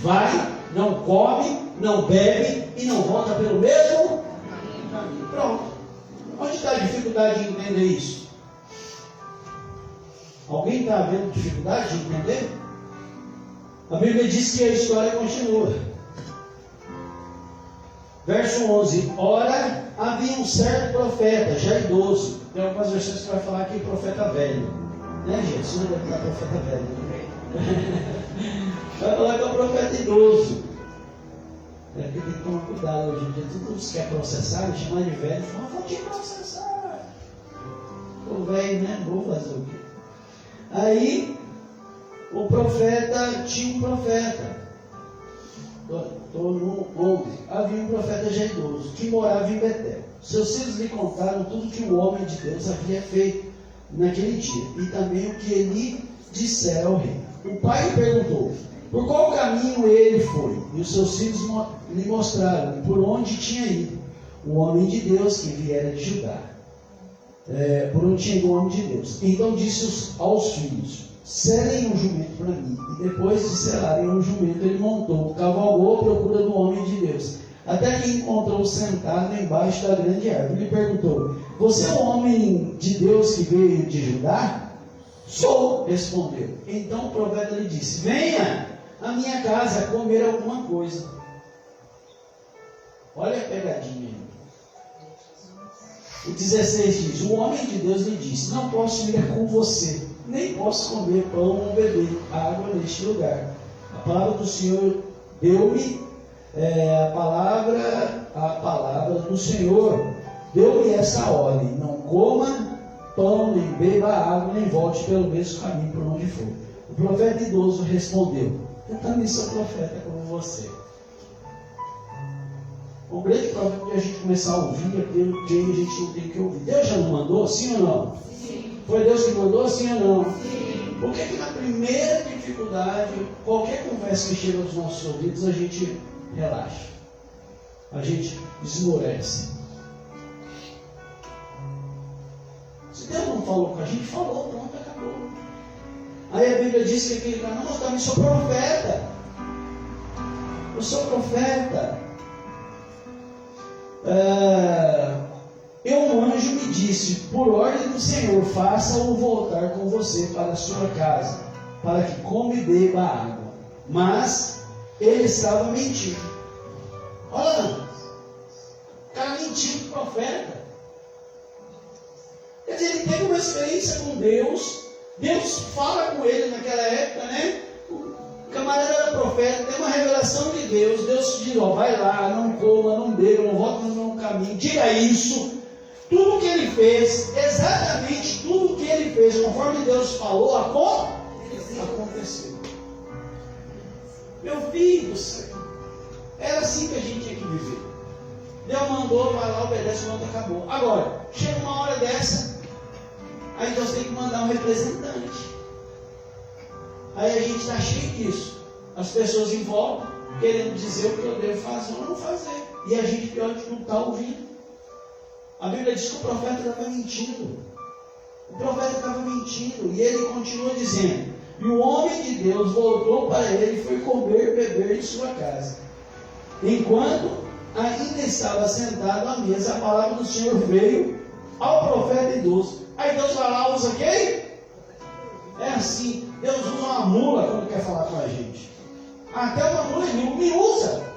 Vai, não come, não bebe e não volta pelo mesmo caminho. Pronto. Onde está a dificuldade de entender isso? Alguém está vendo dificuldade de entender? A Bíblia diz que a história continua. Verso 11. Ora, havia um certo profeta, já idoso. Tem algumas versões que vai falar que profeta velho. Né, gente? Isso não deve estar profeta velho. Né? Vai falar que é um profeta idoso. É que tem que tomar cuidado hoje em dia. Todo mundo que quer processar, chamar de velho, fala, vou te processar. O velho, né? Vou fazer o quê? Aí, o profeta tinha um profeta. Estou no 11. Havia um profeta já idoso, que morava em Betel. Seus filhos lhe contaram tudo que o homem de Deus havia feito naquele dia, e também o que ele dissera ao rei. O pai lhe perguntou, por qual caminho ele foi? E os seus filhos lhe mostraram por onde tinha ido o homem de Deus que viera de Judá. Por onde tinha ido o homem de Deus. Então disse aos filhos, selem um jumento para mim. E depois de selarem um jumento, ele montou, cavalgou à procura do homem de Deus, até que encontrou sentado embaixo da grande árvore. Ele perguntou, você é o homem de Deus que veio de Judá? Sou, respondeu. Então o profeta lhe disse, venha à minha casa comer alguma coisa. Olha a pegadinha. O 16 diz, o homem de Deus lhe disse, não posso ir com você, nem posso comer pão ou beber água neste lugar. A palavra do Senhor deu-me, a palavra do Senhor deu-me essa ordem, não coma pão, nem beba água, nem volte pelo mesmo caminho por onde for. O profeta idoso respondeu, eu também sou profeta como você. O grande problema de a gente começar a ouvir aquilo que a gente não tem que ouvir. Deus já não mandou, sim ou não? Sim. Foi Deus que mandou, sim ou não? Sim. Por que na primeira dificuldade, qualquer conversa que chega aos nossos ouvidos, a gente relaxa? A gente esmorece. Se Deus não falou com a gente, falou, pronto, acabou. Aí a Bíblia diz que aquele cara, não, eu também sou profeta. Eu sou profeta. Um anjo me disse, por ordem do Senhor, faça-o voltar com você para a sua casa, para que come e beba água. Mas ele estava mentindo. Olha, o cara mentiu para o profeta. Quer dizer, ele teve uma experiência com Deus. Deus fala com ele naquela época, né? O camarada era profeta, tem uma revelação de Deus. Deus diz, ó, vai lá, não coma, não beba, não volte no meu caminho. Diga isso. Tudo que ele fez, exatamente tudo que ele fez, conforme Deus falou, aconteceu. Meu filho do céu, era assim que a gente tinha que viver. Deus mandou, vai lá, obedece, o mundo acabou. Agora, chega uma hora dessa, aí Deus tem que mandar um representante. Aí a gente está cheio disso. As pessoas em volta querendo dizer o que eu devo fazer ou não fazer. E a gente, pior de não está ouvindo. A Bíblia diz que o profeta estava mentindo. O profeta estava mentindo. E ele continua dizendo: e o homem de Deus voltou para ele e foi comer e beber em sua casa. Enquanto ainda estava sentado à mesa, a palavra do Senhor veio ao profeta idoso. Aí Deus vai lá, usa quem? É assim. Deus usa uma mula quando quer falar com a gente. Até uma mula me usa.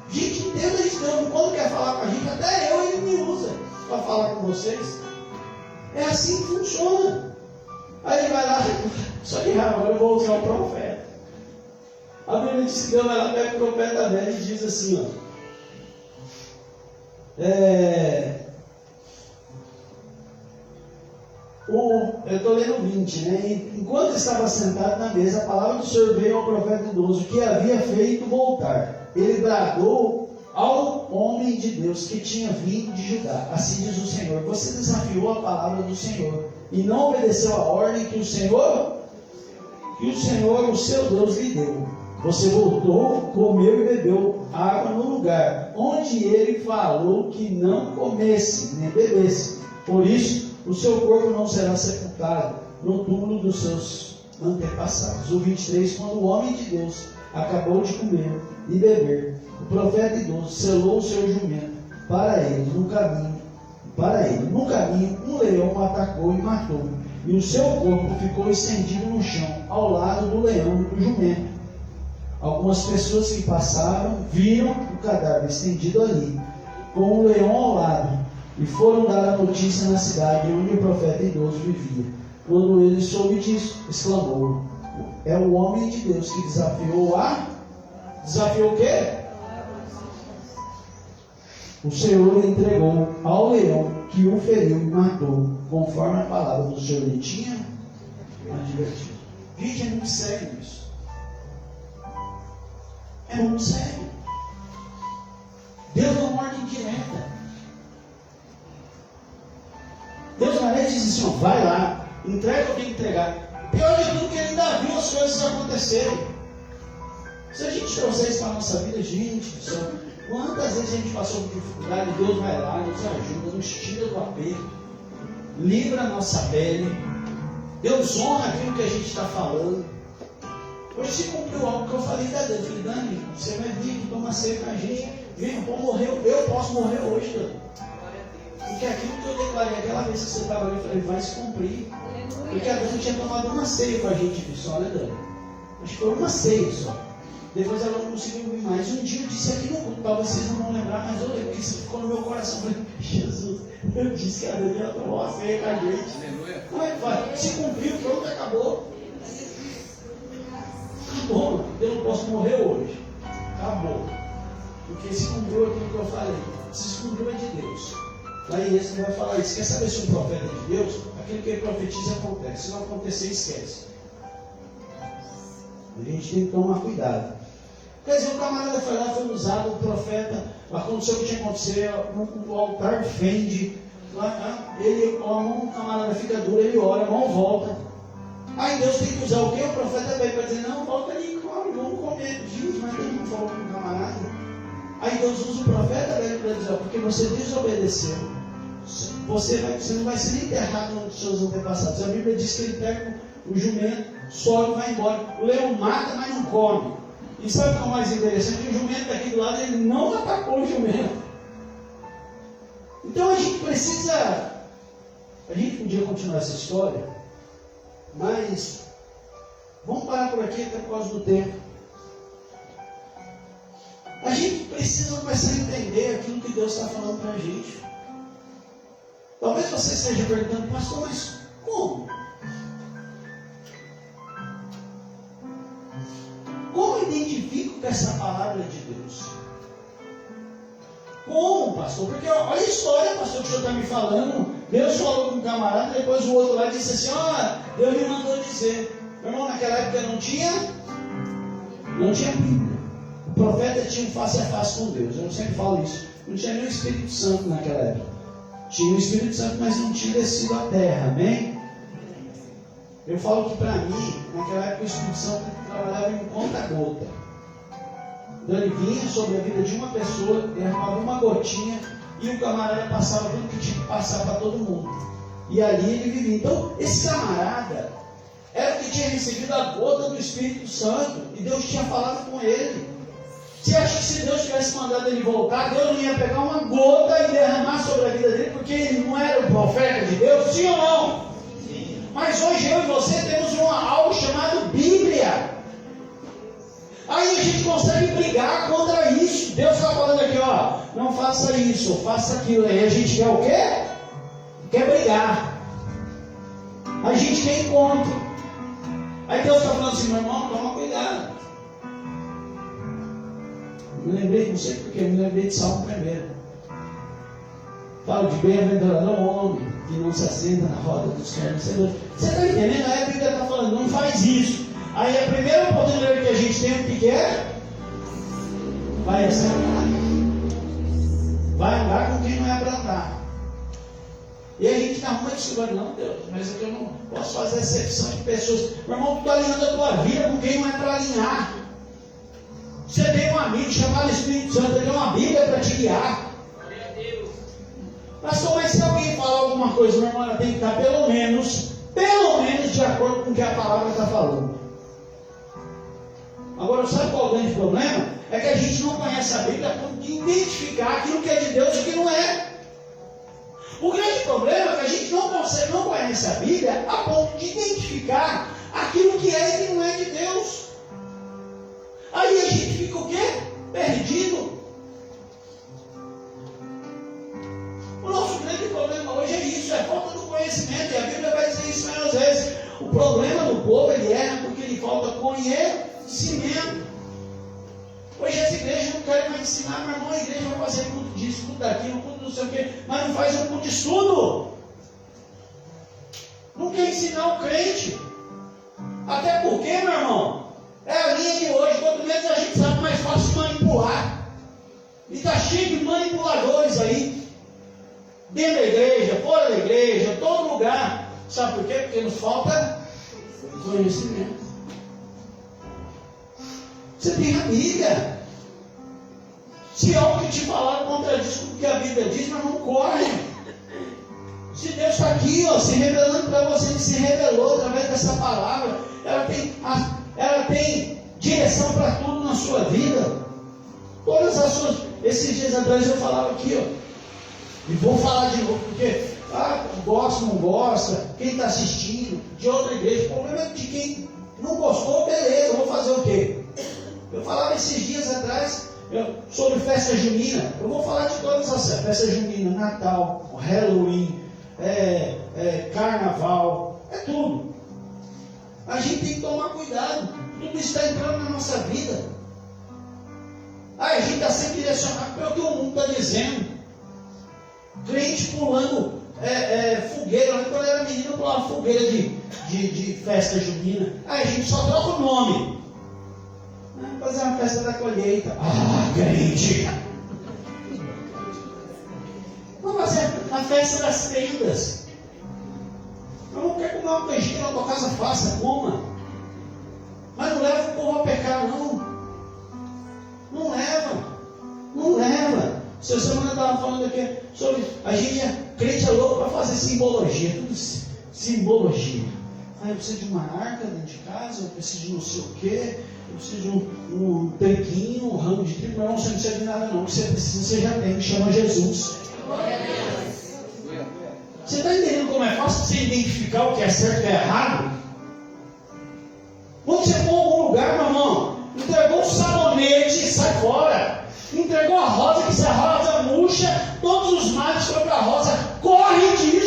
Gente, entenda isso, Deus, quando quer falar com a gente, até ele me usa para falar com vocês. É assim que funciona. Aí ele vai lá, só que agora eu vou usar o profeta. A Bíblia diz que Deus vai lá, pega o profeta velho e diz assim, ó. Eu estou lendo 20, né? Enquanto estava sentado na mesa, a palavra do Senhor veio ao profeta idoso, que havia feito voltar. Ele bradou ao homem de Deus que tinha vindo de Judá. Assim diz o Senhor: você desafiou a palavra do Senhor e não obedeceu a ordem que o Senhor, o seu Deus, lhe deu. Você voltou, comeu e bebeu água no lugar onde ele falou que não comesse nem bebesse. Por isso, o seu corpo não será sepultado no túmulo dos seus antepassados. O 23, quando o homem de Deus acabou de comer e beber, o profeta idoso selou o seu jumento para ele no caminho. No caminho, um leão o atacou e matou, e o seu corpo ficou estendido no chão, ao lado do leão e do jumento. Algumas pessoas que passaram viram o cadáver estendido ali, com o leão ao lado, e foram dar a notícia na cidade onde o profeta idoso vivia. Quando ele soube disso, exclamou: é o homem de Deus que desafiou o quê? O Senhor lhe entregou ao leão, que o feriu e matou, conforme a palavra do Senhor lhe tinha advertido. Gente, é muito sério isso. É muito sério. Deus dá uma ordem direta. Deus na lei diz assim: vai lá, entrega o que tem que entregar. Pior de tudo que ele ainda viu as coisas acontecerem. Se a gente trouxer isso para a nossa vida, gente, quantas vezes a gente passou por dificuldade, Deus vai lá, nos ajuda, nos tira do aperto, livra a nossa pele, Deus honra aquilo que a gente está falando. Hoje se cumpriu algo que eu falei da Dani. Eu falei: Dani, você vai vir aqui tomar ceia com a gente. Vem, eu posso morrer hoje, Dani. Porque aquilo que eu declarei aquela vez que você estava ali, eu falei: vai se cumprir. Porque a Dani tinha tomado uma ceia com a gente só, né, Dani? Acho que foi uma ceia só. Depois ela não conseguiu vir mais. Um dia eu disse aqui no culto, talvez vocês não vão lembrar, mas eu lembro que isso ficou no meu coração. Eu falei: Jesus, eu disse que a Dani ia tomar uma ceia com a gente. Como é que vai? Se cumpriu, pronto, acabou. Acabou, eu não posso morrer hoje. Acabou. Porque se cumpriu aquilo que eu falei. Se cumpriu é de Deus. Aí esse vai falar isso. Quer saber se um profeta é de Deus? Aquilo que ele profetiza acontece. Se não acontecer, esquece. A gente tem que tomar cuidado. Quer dizer, o camarada foi lá, foi usado, o profeta, aconteceu o que tinha que acontecer, o altar fende, a mão do camarada fica dura, ele ora, a mão volta. Aí Deus tem que usar o quê? O profeta veio para dizer: não, volta ali, come, vamos comer. Gente, mas Deus não falou com o camarada. Aí Deus usa o profeta velho para dizer: porque você desobedeceu, você não vai ser enterrado nos seus antepassados. A Bíblia diz que ele pega o jumento, sobe e vai embora. O leão mata, mas não come. E sabe o que é o mais interessante? O jumento daqui do lado, ele não atacou o jumento. Então a gente precisa... A gente podia continuar essa história, mas vamos parar por aqui até por causa do tempo. A gente precisa começar a entender aquilo que Deus está falando para a gente. Talvez você esteja perguntando, pastor, mas como? Como eu identifico com essa palavra de Deus? Como, pastor? Porque olha a história, pastor, que o senhor está me falando. Deus falou com um camarada, depois o outro lá disse assim, Deus me mandou dizer. Meu irmão, naquela época não tinha Bíblia. O profeta tinha um face a face com Deus. Eu sempre falo isso. Não tinha nem o Espírito Santo naquela época. Tinha o Espírito Santo, mas não tinha descido à terra. Amém? Eu falo que para mim, naquela época o Espírito Santo trabalhava em conta-gota. Então ele vinha sobre a vida de uma pessoa, derramava uma gotinha e o camarada passava tudo que tinha que passar para todo mundo. E ali ele vivia. Então, esse camarada era o que tinha recebido a gota do Espírito Santo e Deus tinha falado com ele. Você acha que se Deus tivesse mandado ele voltar, Deus não ia pegar uma gota e derramar sobre a vida dele porque ele não era o profeta de Deus? Sim ou não? Sim. Mas hoje eu e você temos algo chamado Bíblia. Aí a gente consegue brigar contra isso. Deus está falando aqui, não faça isso, faça aquilo. Aí a gente quer o quê? Quer brigar. A gente quer encontro. Aí Deus está falando assim, meu irmão, toma cuidado. Me lembrei, não sei porquê, me lembrei de Salmo 1. Fala de bem-aventurado o homem que não se assenta na roda dos carnecedores. Você está entendendo? Aí a Bíblia está falando, não faz isso. Aí a primeira oportunidade que a gente tem, o que é? Vai acertar. Vai andar com quem não é para andar. E a gente arruma desculpa, não, Deus, mas eu não posso fazer exceção de pessoas. Meu irmão, tu está alinhando a tua vida com quem não é para alinhar. Você tem um amigo chamado Espírito Santo, ele tem uma Bíblia para te guiar. Pastor, mas se alguém falar alguma coisa, meu irmão, ela tem que estar pelo menos de acordo com o que a palavra está falando. Agora, sabe qual é o grande problema? É que a gente não conhece a Bíblia a ponto de identificar aquilo que é de Deus e o que não é. O grande problema é que a gente não conhece a Bíblia a ponto de identificar aquilo que é e que não é de Deus. Aí a gente fica o quê? Perdido. O nosso grande problema hoje é isso, é falta do conhecimento. E a Bíblia vai dizer isso às vezes. O problema do povo, ele erra porque ele falta conhecimento. Hoje as igrejas não querem mais ensinar, meu irmão, a igreja vai fazer culto disso, culto daquilo, culto não sei o quê, mas não faz um culto de estudo. Não quer ensinar o crente. Até porque, meu irmão, é a linha de hoje, quanto menos a gente sabe, mais fácil manipular. E está cheio de manipuladores aí, dentro da igreja, fora da igreja, todo lugar. Sabe por quê? Porque nos falta conhecimento. Você tem a Bíblia. Se algo que te falaram contradiz com o que a Bíblia diz, mas não corre. Se Deus está aqui, se revelando para você, Ele se revelou através dessa palavra. Ela tem direção para tudo na sua vida. Todas as suas. Esses dias atrás eu falava aqui, e vou falar de novo, porque gosta, não gosta, quem está assistindo, de outra igreja. O problema é de quem não gostou, beleza, eu vou fazer o quê? Eu falava esses dias atrás sobre festa junina. Eu vou falar de todas as festas juninas: Natal, Halloween, Carnaval, é tudo. A gente tem que tomar cuidado. Tudo isso está entrando na nossa vida. A gente está sendo direcionado pelo que o mundo está dizendo. Crente pulando fogueira. Quando eu era menino, eu pulava fogueira de festa junina. A gente só troca o nome. Fazer uma festa da colheita. Crente! Vamos fazer a festa das tendas. Eu não quero comer uma canjica na tua casa, faça, coma. Mas não leva o povo a pecar, não. Não leva. Se você não estava falando aqui sobre. A gente crente é louco para fazer simbologia. Tudo simbologia. Eu preciso de uma arca dentro de casa, eu preciso de não sei o quê, eu preciso de um tanquinho, um ramo de trigo. Não, você não precisa de nada não. O que você precisa, você já tem, que chama Jesus. Você está entendendo como é fácil você identificar o que é certo e o que é errado? Quando você for em algum lugar, meu irmão, entregou um sabonete, sai fora. Entregou a rosa, que se a rosa murcha, todos os males foram para a rosa. Corre disso.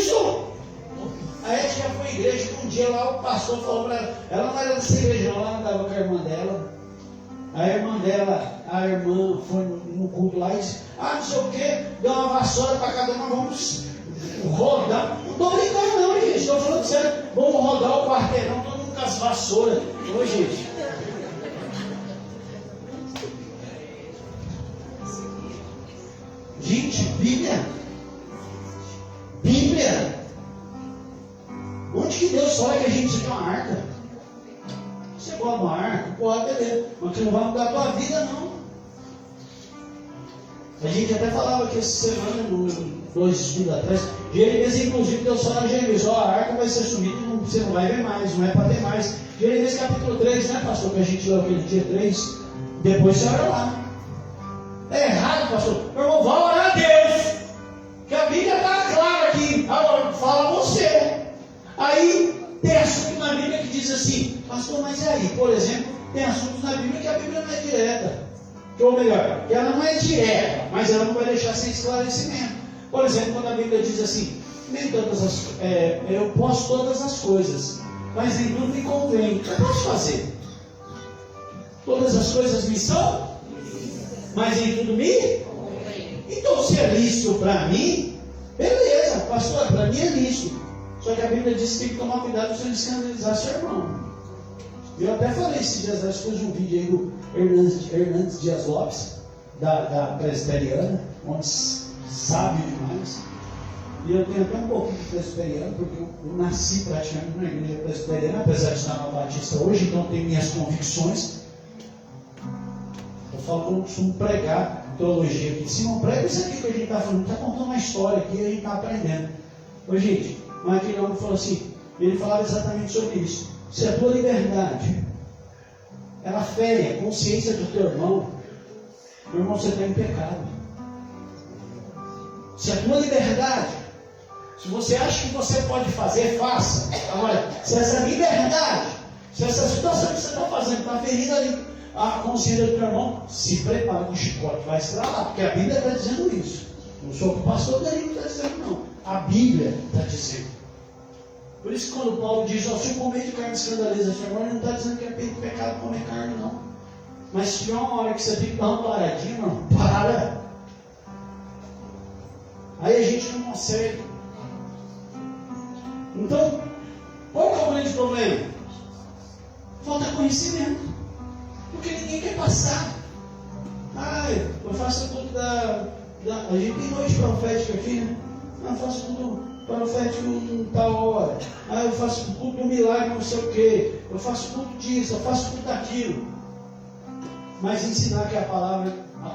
dia lá o pastor falou para ela, ela não era dessa igreja, ela andava com a irmã dela. A irmã foi no culto lá e disse, não sei o que, deu uma vassoura para cada uma, vamos rodar. Não estou brincando não, gente, estou falando sério, vamos rodar o quarteirão, todo mundo com as vassouras. Ô, gente. Gente, Bíblia. Onde que Deus fala que a gente precisa de uma arca? Você pode uma arca? Pode, beleza. Mas que não vai mudar a tua vida, não. A gente até falava aqui essa semana, 2 estudos atrás, Jeremias, inclusive, Deus fala a Jeremias, a arca vai ser sumida e você não vai ver mais, não é para ter mais. Jeremias capítulo 3, né, pastor? Que a gente leu aquele dia 3. Depois você ora lá. É errado, pastor. Meu irmão, vai orar a Deus. Que a Bíblia está clara aqui. Agora, fala você. Aí, tem assunto na Bíblia que diz assim, pastor, mas e aí? Por exemplo, tem assuntos na Bíblia que a Bíblia não é direta. Ou melhor, que ela não é direta, mas ela não vai deixar sem esclarecimento. Por exemplo, quando a Bíblia diz assim, nem todas as, eu posso todas as coisas, mas em tudo me convém. Eu posso fazer. Todas as coisas me são, mas em tudo me? Então, se é lícito para mim, beleza, pastor, para mim é lícito. Só que a Bíblia diz que tem que tomar cuidado para você não escandalizar seu irmão. Eu até falei esses dias, acho que fiz um vídeo aí do Hernandes Dias Lopes, da presbiteriana, onde sabe demais. E eu tenho até um pouquinho de presbiteriano, porque eu nasci praticamente na igreja presbiteriana, apesar de estar na Batista hoje, então eu tenho minhas convicções. Eu falo que eu não costumo pregar teologia aqui. Se não prega isso aqui que a gente está falando, está contando uma história aqui e a gente está aprendendo. Ô gente, mas aquele homem falou assim, ele falava exatamente sobre isso. Se a tua liberdade ela fere a consciência do teu irmão, meu irmão, você está em pecado. Se a tua liberdade, se você acha que você pode fazer, faça. Agora, se essa liberdade, se essa situação que você está fazendo está ferindo ali a consciência do teu irmão, se prepara que o chicote vai estralar, porque a Bíblia está dizendo isso. Não sou o pastor Danilo está dizendo, não. A Bíblia está dizendo. Por isso que quando Paulo diz, se o comer de carne escandaliza seu irmão, ele não está dizendo que é pecado comer carne, não. Mas se tiver uma hora que você tem que dar uma paradinha, não, para. Aí a gente não consegue. Então, qual é o grande problema? Falta conhecimento. Porque ninguém quer passar. Eu faço tudo a gente tem noite profética aqui, né? Eu faço tudo profético em tal hora. Eu faço tudo um milagre, não sei o quê. Eu faço tudo disso, eu faço tudo daquilo. Mas ensinar que a palavra,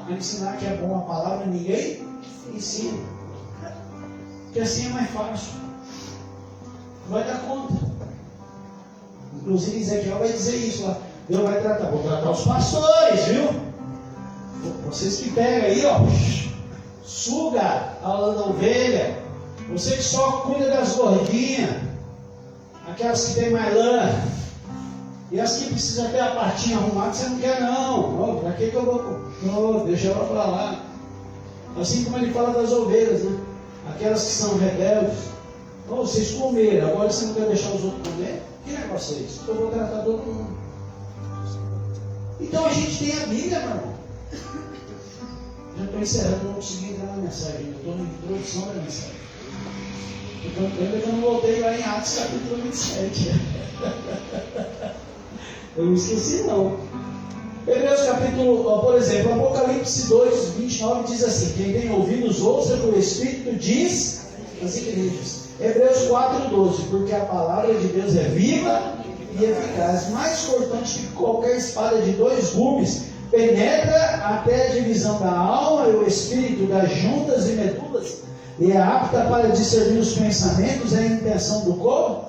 ensinar que é bom a palavra, ninguém ensina. Porque assim é mais fácil. Vai dar conta. Inclusive Ezequiel vai dizer isso lá. Deus vai tratar, vou tratar os pastores, viu? Vocês que pegam aí, ó, suga a lã da ovelha. Você que só cuida das gordinhas, aquelas que tem mais lã, e as que precisam ter a partinha arrumada, você não quer não. Para que eu vou? Deixa ela para lá. Assim como ele fala das ovelhas, né? Aquelas que são rebeldes. Vocês comeram, agora você não quer deixar os outros comer? Que negócio é isso? Eu vou tratar todo mundo. Então a gente tem a Bíblia, meu irmão. Já estou encerrando, não consegui entrar na mensagem. Eu estou na introdução da mensagem. Então, lembra que eu não voltei lá em Atos capítulo 27. Eu não esqueci, não. Hebreus capítulo, por exemplo, Apocalipse 2, 29 diz assim: quem tem ouvidos, ouça o que o Espírito diz às igrejas. Hebreus 4, 12: porque a palavra de Deus é viva e eficaz, mais cortante que qualquer espada de 2 gumes, penetra até a divisão da alma e o espírito, das juntas e medulas, e é apta para discernir os pensamentos e a intenção do corpo.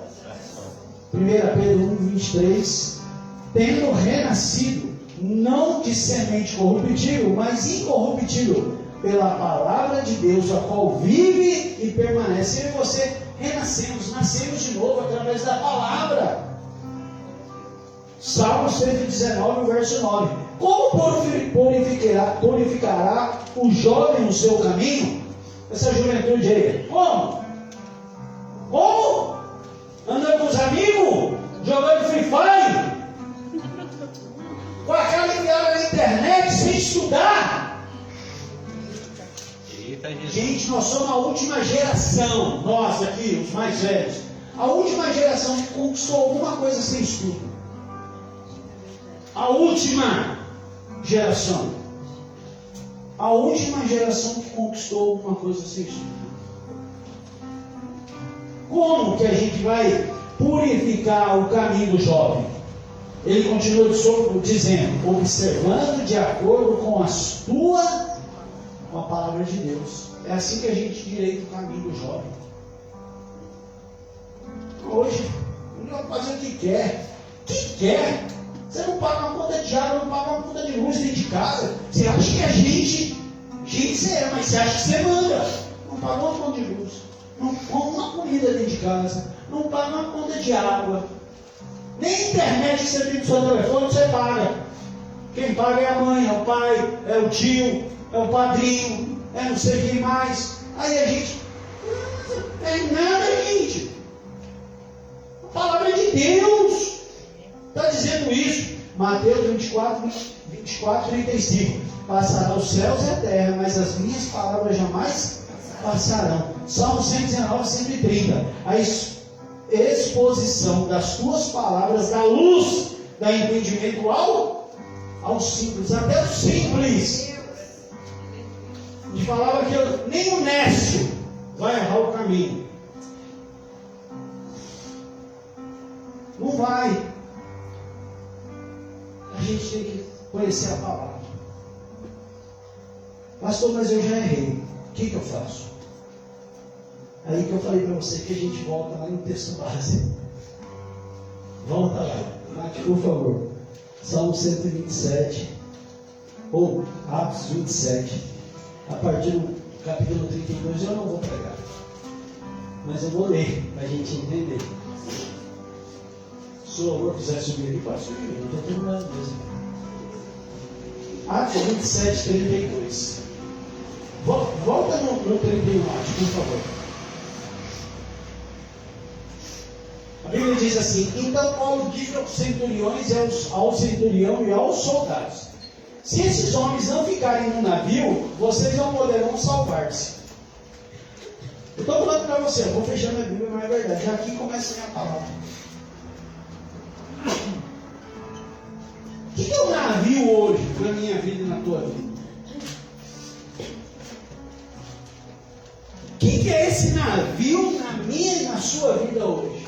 1 Pedro 1, 23: tendo renascido, não de semente corruptível, mas incorruptível, pela palavra de Deus, a qual vive e permanece. Eu e você renascemos, nascemos de novo através da palavra. Salmos 119, verso 9: como purificará o jovem o seu caminho? Essa juventude aí, como? Andando com os amigos? Gente, nós somos a última geração, nós aqui, os mais velhos, a última geração que conquistou alguma coisa sem estudo. A última geração. A última geração que conquistou alguma coisa sem estudo. Como que a gente vai purificar o caminho do jovem? Ele continua dizendo, observando de acordo com a palavra de Deus. É assim que a gente direita o caminho do jovem. Hoje, ele vai fazer o que quer. O que quer? Você não paga uma conta de água, não paga uma conta de luz dentro de casa. Você acha que a gente você é, mas você acha que você manda. Não paga uma conta de luz, não come uma comida dentro de casa, não paga uma conta de água. Nem a internet que você tem no seu telefone você paga. Quem paga é a mãe, é o pai, é o tio, é o padrinho, é não sei quem mais. Aí a gente, não tem nada, gente. A palavra de Deus está dizendo isso. Mateus 24, 35. Passará os céus e a terra, mas as minhas palavras jamais passarão. Salmo 119, 130. A exposição das tuas palavras dá luz, dá entendimento ao simples, até o simples. De falava que nem o nécio vai errar o caminho. Não vai. A gente tem que conhecer a palavra. Pastor, mas eu já errei. O que eu faço? Aí que eu falei para você que a gente volta lá no texto base. Volta lá. Mate, por favor. Salmo 127. Ou Atos 27. A partir do capítulo 32 eu não vou pregar. Mas eu vou ler para a gente entender. Se o louvor quiser subir aqui, pode subir. Eu estou terminando mesmo. Atos 27, 32. Volta no 31, Atos, por favor. A Bíblia diz assim: então Paulo disse aos centuriões, ao centurião e aos soldados: se esses homens não ficarem no navio, vocês não poderão salvar-se. Eu estou falando para você, eu vou fechando a Bíblia, mas é verdade. Já aqui começa a minha palavra. O que é o navio hoje na minha vida e na tua vida? O que é esse navio na minha e na sua vida hoje?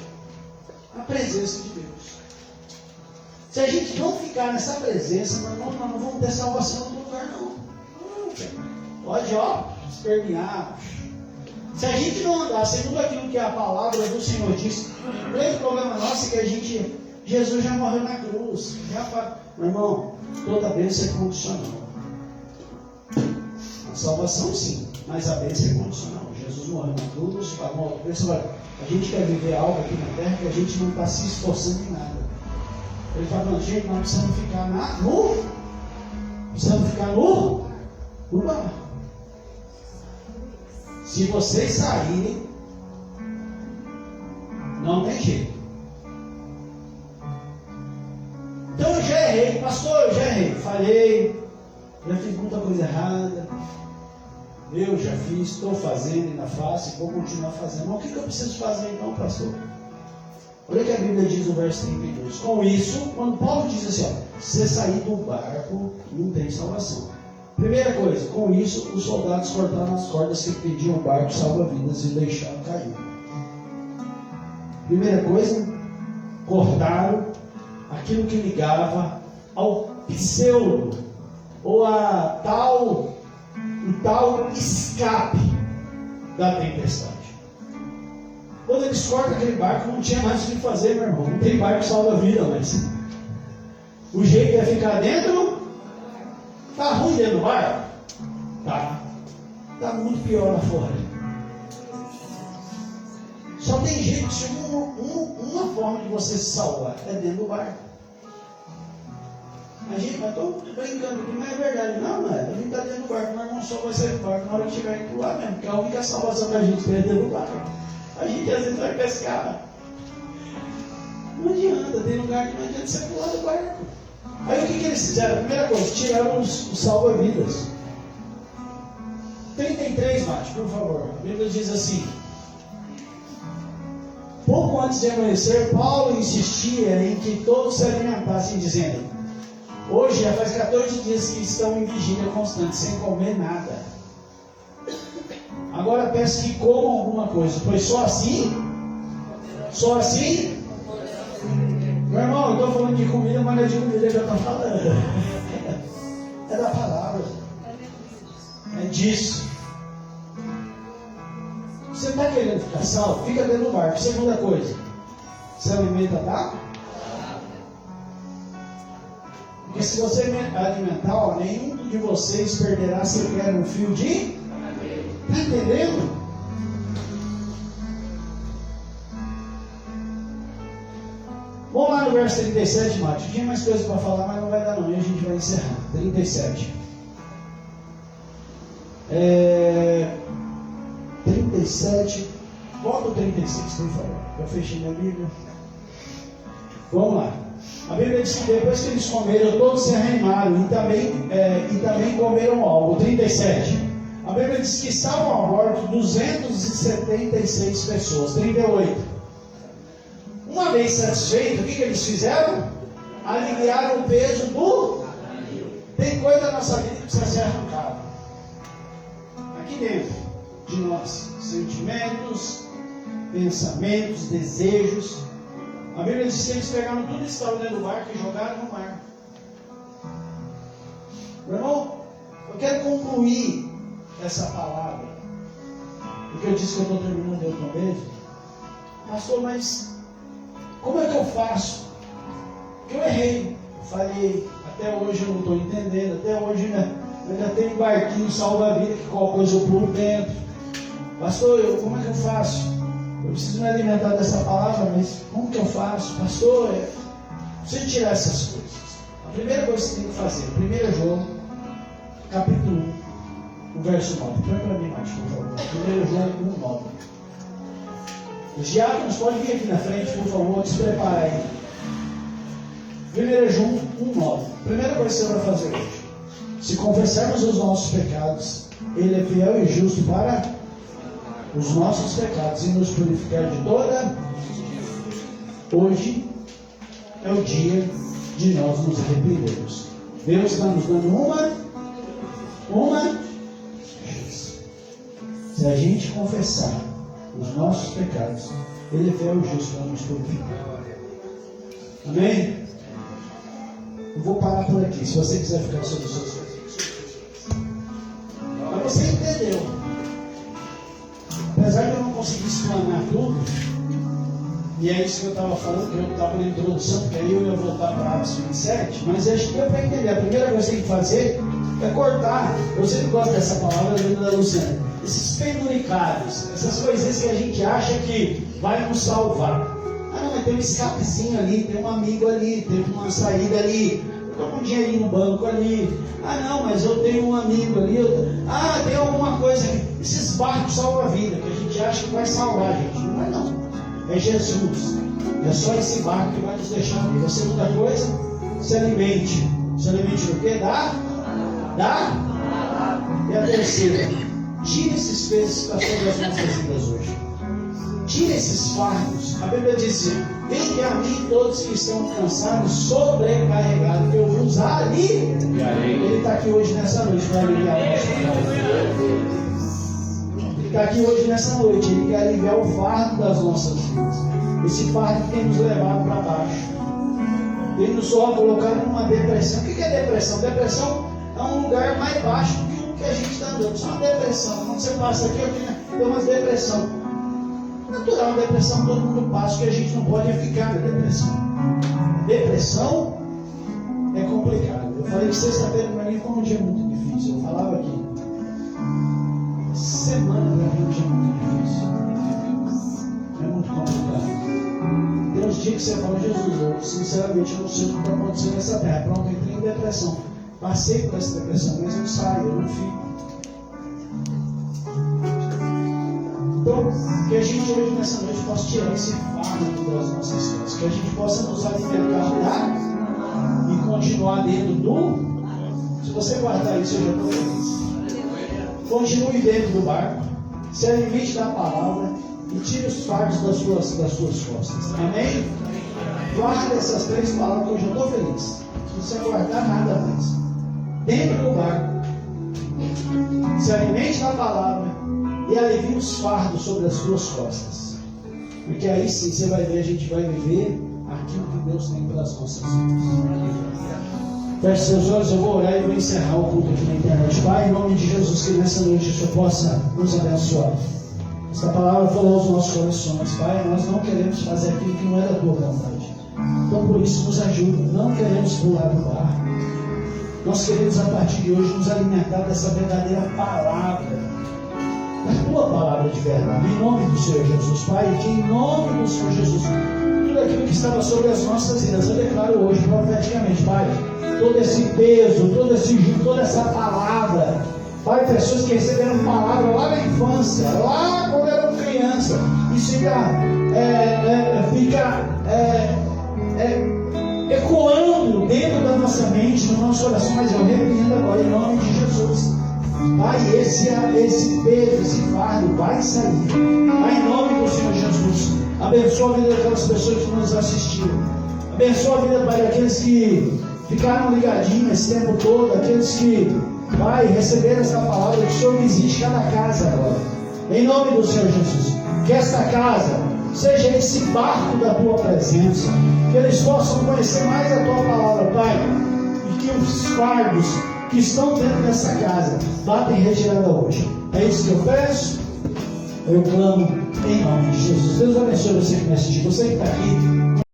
A presença de Deus. Se a gente não ficar nessa presença, nós não vamos ter salvação no lugar, não. Pode, espernear. Se a gente não andar segundo aquilo que a palavra do Senhor diz, o grande problema nosso é que Jesus já morreu na cruz. Meu irmão, toda bênção é condicional. A salvação sim, mas a bênção é condicional. Jesus morreu na cruz, pagou o preço. A gente quer viver algo aqui na terra que a gente não está se esforçando em nada. Ele está falando, gente, nós precisamos ficar no bar. Se vocês saírem, não tem jeito. Então eu já errei, pastor, eu já errei, falhei, já fiz muita coisa errada, eu já fiz, estou fazendo, ainda faço e vou continuar fazendo. Mas o que eu preciso fazer então, pastor? Olha o que a Bíblia diz no verso 32. Com isso, quando Paulo diz assim, se você sair do barco, não tem salvação. Primeira coisa, com isso, os soldados cortaram as cordas que impediam o barco salva-vidas e deixaram cair. Primeira coisa, cortaram aquilo que ligava ao pseudo, ou a tal escape da tempestade. Quando eles cortam aquele barco, não tinha mais o que fazer, meu irmão. Não tem barco salva-vida, mas o jeito é ficar dentro. Está ruim dentro do barco? Tá. Está muito pior lá fora. Só tem jeito, uma forma de você se salvar é dentro do barco. A gente, mas estou brincando aqui, mas é verdade. Não, a gente está dentro do barco, mas não só vai sair do barco na hora que tiver que pular mesmo, porque a única salvação que a gente tem é dentro do barco. A gente às vezes vai pescar. Não adianta, tem lugar que não adianta você pular do barco. Aí o que eles fizeram? A primeira coisa, tiraram os salva-vidas. 33, Mate, por favor. A Bíblia diz assim: pouco antes de amanhecer, Paulo insistia em que todos se alimentassem, dizendo: hoje já faz 14 dias que estão em vigília constante, sem comer nada. Agora peço que comam alguma coisa, pois só assim, meu irmão, eu estou falando de comida, mas não é de comida que eu estou falando. É da palavra. É disso. Você está querendo ficar salvo? Fica dentro do barco. Segunda coisa, se alimenta da? Porque se você alimentar, ó, nenhum de vocês perderá sequer um fio de... Está entendendo? Vamos lá no verso 37, Márcio. Tinha mais coisa para falar, mas não vai dar não. E a gente vai encerrar. 37. 37. Volta o 36, por favor. Eu fechei minha Bíblia. Vamos lá. A Bíblia diz que depois que eles comeram, todos se arremaram e também comeram algo. 37. A Bíblia diz que estavam a bordo 276 pessoas. 38. Uma vez satisfeito, o que eles fizeram? Aliviaram o peso do... Tem coisa da nossa vida que precisa ser arrancada. Aqui dentro de nós. Sentimentos, pensamentos, desejos. A Bíblia diz que eles pegaram tudo que estava dentro do barco e jogaram no mar. Meu irmão, eu quero concluir essa palavra. Porque eu disse que eu estou terminando de outra vez. Pastor, mas... como é que eu faço? Porque eu errei, falhei, até hoje eu não estou entendendo, até hoje eu ainda tenho um barquinho salva-vida que qualquer coisa eu pulo dentro. Pastor, como é que eu faço? Eu preciso me alimentar dessa palavra, mas como que eu faço? Pastor, eu preciso tirar essas coisas. A primeira coisa que você tem que fazer, 1 João, capítulo 1, o verso 9. Põe para mim, Márcio, por favor. 1 João 1, 9. Os diáconos podem vir aqui na frente, por favor, desprepara aí. 1 João 1,9. Primeira coisa que você vai fazer hoje: se confessarmos os nossos pecados, Ele é fiel e justo para os nossos pecados e nos purificar de toda. Hoje é o dia de nós nos arrependermos. Deus está nos dando uma chance. Se a gente confessar os nossos pecados, Ele é fiel e justo para nos purificar. Amém? Eu vou parar por aqui. Se você quiser ficar sobre os seus coisas. Mas você entendeu. Apesar de eu não conseguir explanar tudo, e é isso que eu estava falando, que eu estava na introdução, porque aí eu ia voltar para Atos 27, mas acho que deu para entender. A primeira coisa que tem que fazer é cortar. Eu sempre gosto dessa palavra da Luciana. Esses penduricários, essas coisinhas que a gente acha que vai nos salvar. Ah, não, mas tem um escapezinho ali, tem um amigo ali, tem uma saída ali, eu tô com um dinheirinho no banco ali. Ah, não, mas eu tenho um amigo ali. Ah, tem alguma coisa aqui. Esses barcos salvam a vida, que a gente acha que vai salvar a gente. Não é não. É Jesus. É só esse barco que vai nos deixar viver. A segunda coisa, se alimente. Se alimente do quê? E a terceira, tire esses pesos para sobre as nossas vidas hoje. Tire esses fardos. A Bíblia diz: vem a mim todos que estão cansados, sobrecarregados, que eu vos aliviarei. Ele está aqui hoje nessa noite para aliviar a nossa vida. Ele está aqui hoje nessa noite. Ele quer aliviar o fardo das nossas vidas. Esse fardo que tem nos levado para baixo. Tem nos colocado numa depressão. O que é depressão? Depressão é um lugar mais baixo do que o que a gente está andando. Isso é uma depressão. Quando você passa aqui, tem uma depressão. Natural, depressão todo mundo passa, que a gente não pode ficar na depressão. Depressão é complicado. Eu falei que sexta-feira para mim foi um dia muito difícil. Eu falava aqui. Semana para mim é um dia muito difícil. É muito complicado. Tem uns dias que você fala: Jesus, eu sinceramente eu não sei o que está acontecendo nessa terra. Pronto, eu entrei em depressão. Passei por essa depressão, mas eu saio, eu não fico. Então, que a gente hoje nessa noite possa tirar esse fardo das nossas vidas, que a gente possa nos alimentar e continuar dentro do... Se você guardar isso, eu já estou feliz. continue dentro do barco, se alimente da palavra e tire os fardos das suas costas. Amém? Guarde essas 3 palavras que eu já estou feliz. Não precisa guardar nada mais. Dentro do barco, se alimente da palavra e alivie os fardos sobre as suas costas. Porque aí sim você vai ver, a gente vai viver aquilo que Deus tem pelas nossas vidas. Feche seus olhos, eu vou orar e vou encerrar o culto aqui na internet. Pai, em nome de Jesus, que nessa noite o Senhor possa nos abençoar. Esta palavra falou aos nossos corações. Pai, nós não queremos fazer aquilo que não é da tua vontade. Então por isso nos ajuda. Não queremos pular do barco. Nós queremos a partir de hoje nos alimentar dessa verdadeira palavra. Da tua palavra de verdade. Em nome do Senhor Jesus, Pai, que em nome do Senhor Jesus, tudo aquilo que estava sobre as nossas vidas, eu declaro hoje profeticamente, Pai, todo esse peso, toda essa palavra, Pai, pessoas que receberam palavra lá na infância, lá quando eram criança, isso fica ecoando dentro da nossa mente, no nosso coração, mas eu repreendo agora em nome de Jesus. Pai, esse peso, esse fardo vai sair. Pai, em nome do Senhor Jesus, abençoa a vida daquelas pessoas que nos assistiram. Abençoa a vida, Pai, daqueles que ficaram ligadinhos esse tempo todo, aqueles que, Pai, receberam essa palavra, que o Senhor visite cada casa agora. Em nome do Senhor Jesus, que esta casa seja esse barco da Tua presença, que eles possam conhecer mais a Tua palavra, Pai, e que os fardos que estão dentro dessa casa batem retirada hoje. É isso que eu peço, eu clamo em nome de Jesus. Deus abençoe você que me assistiu, você que está aqui.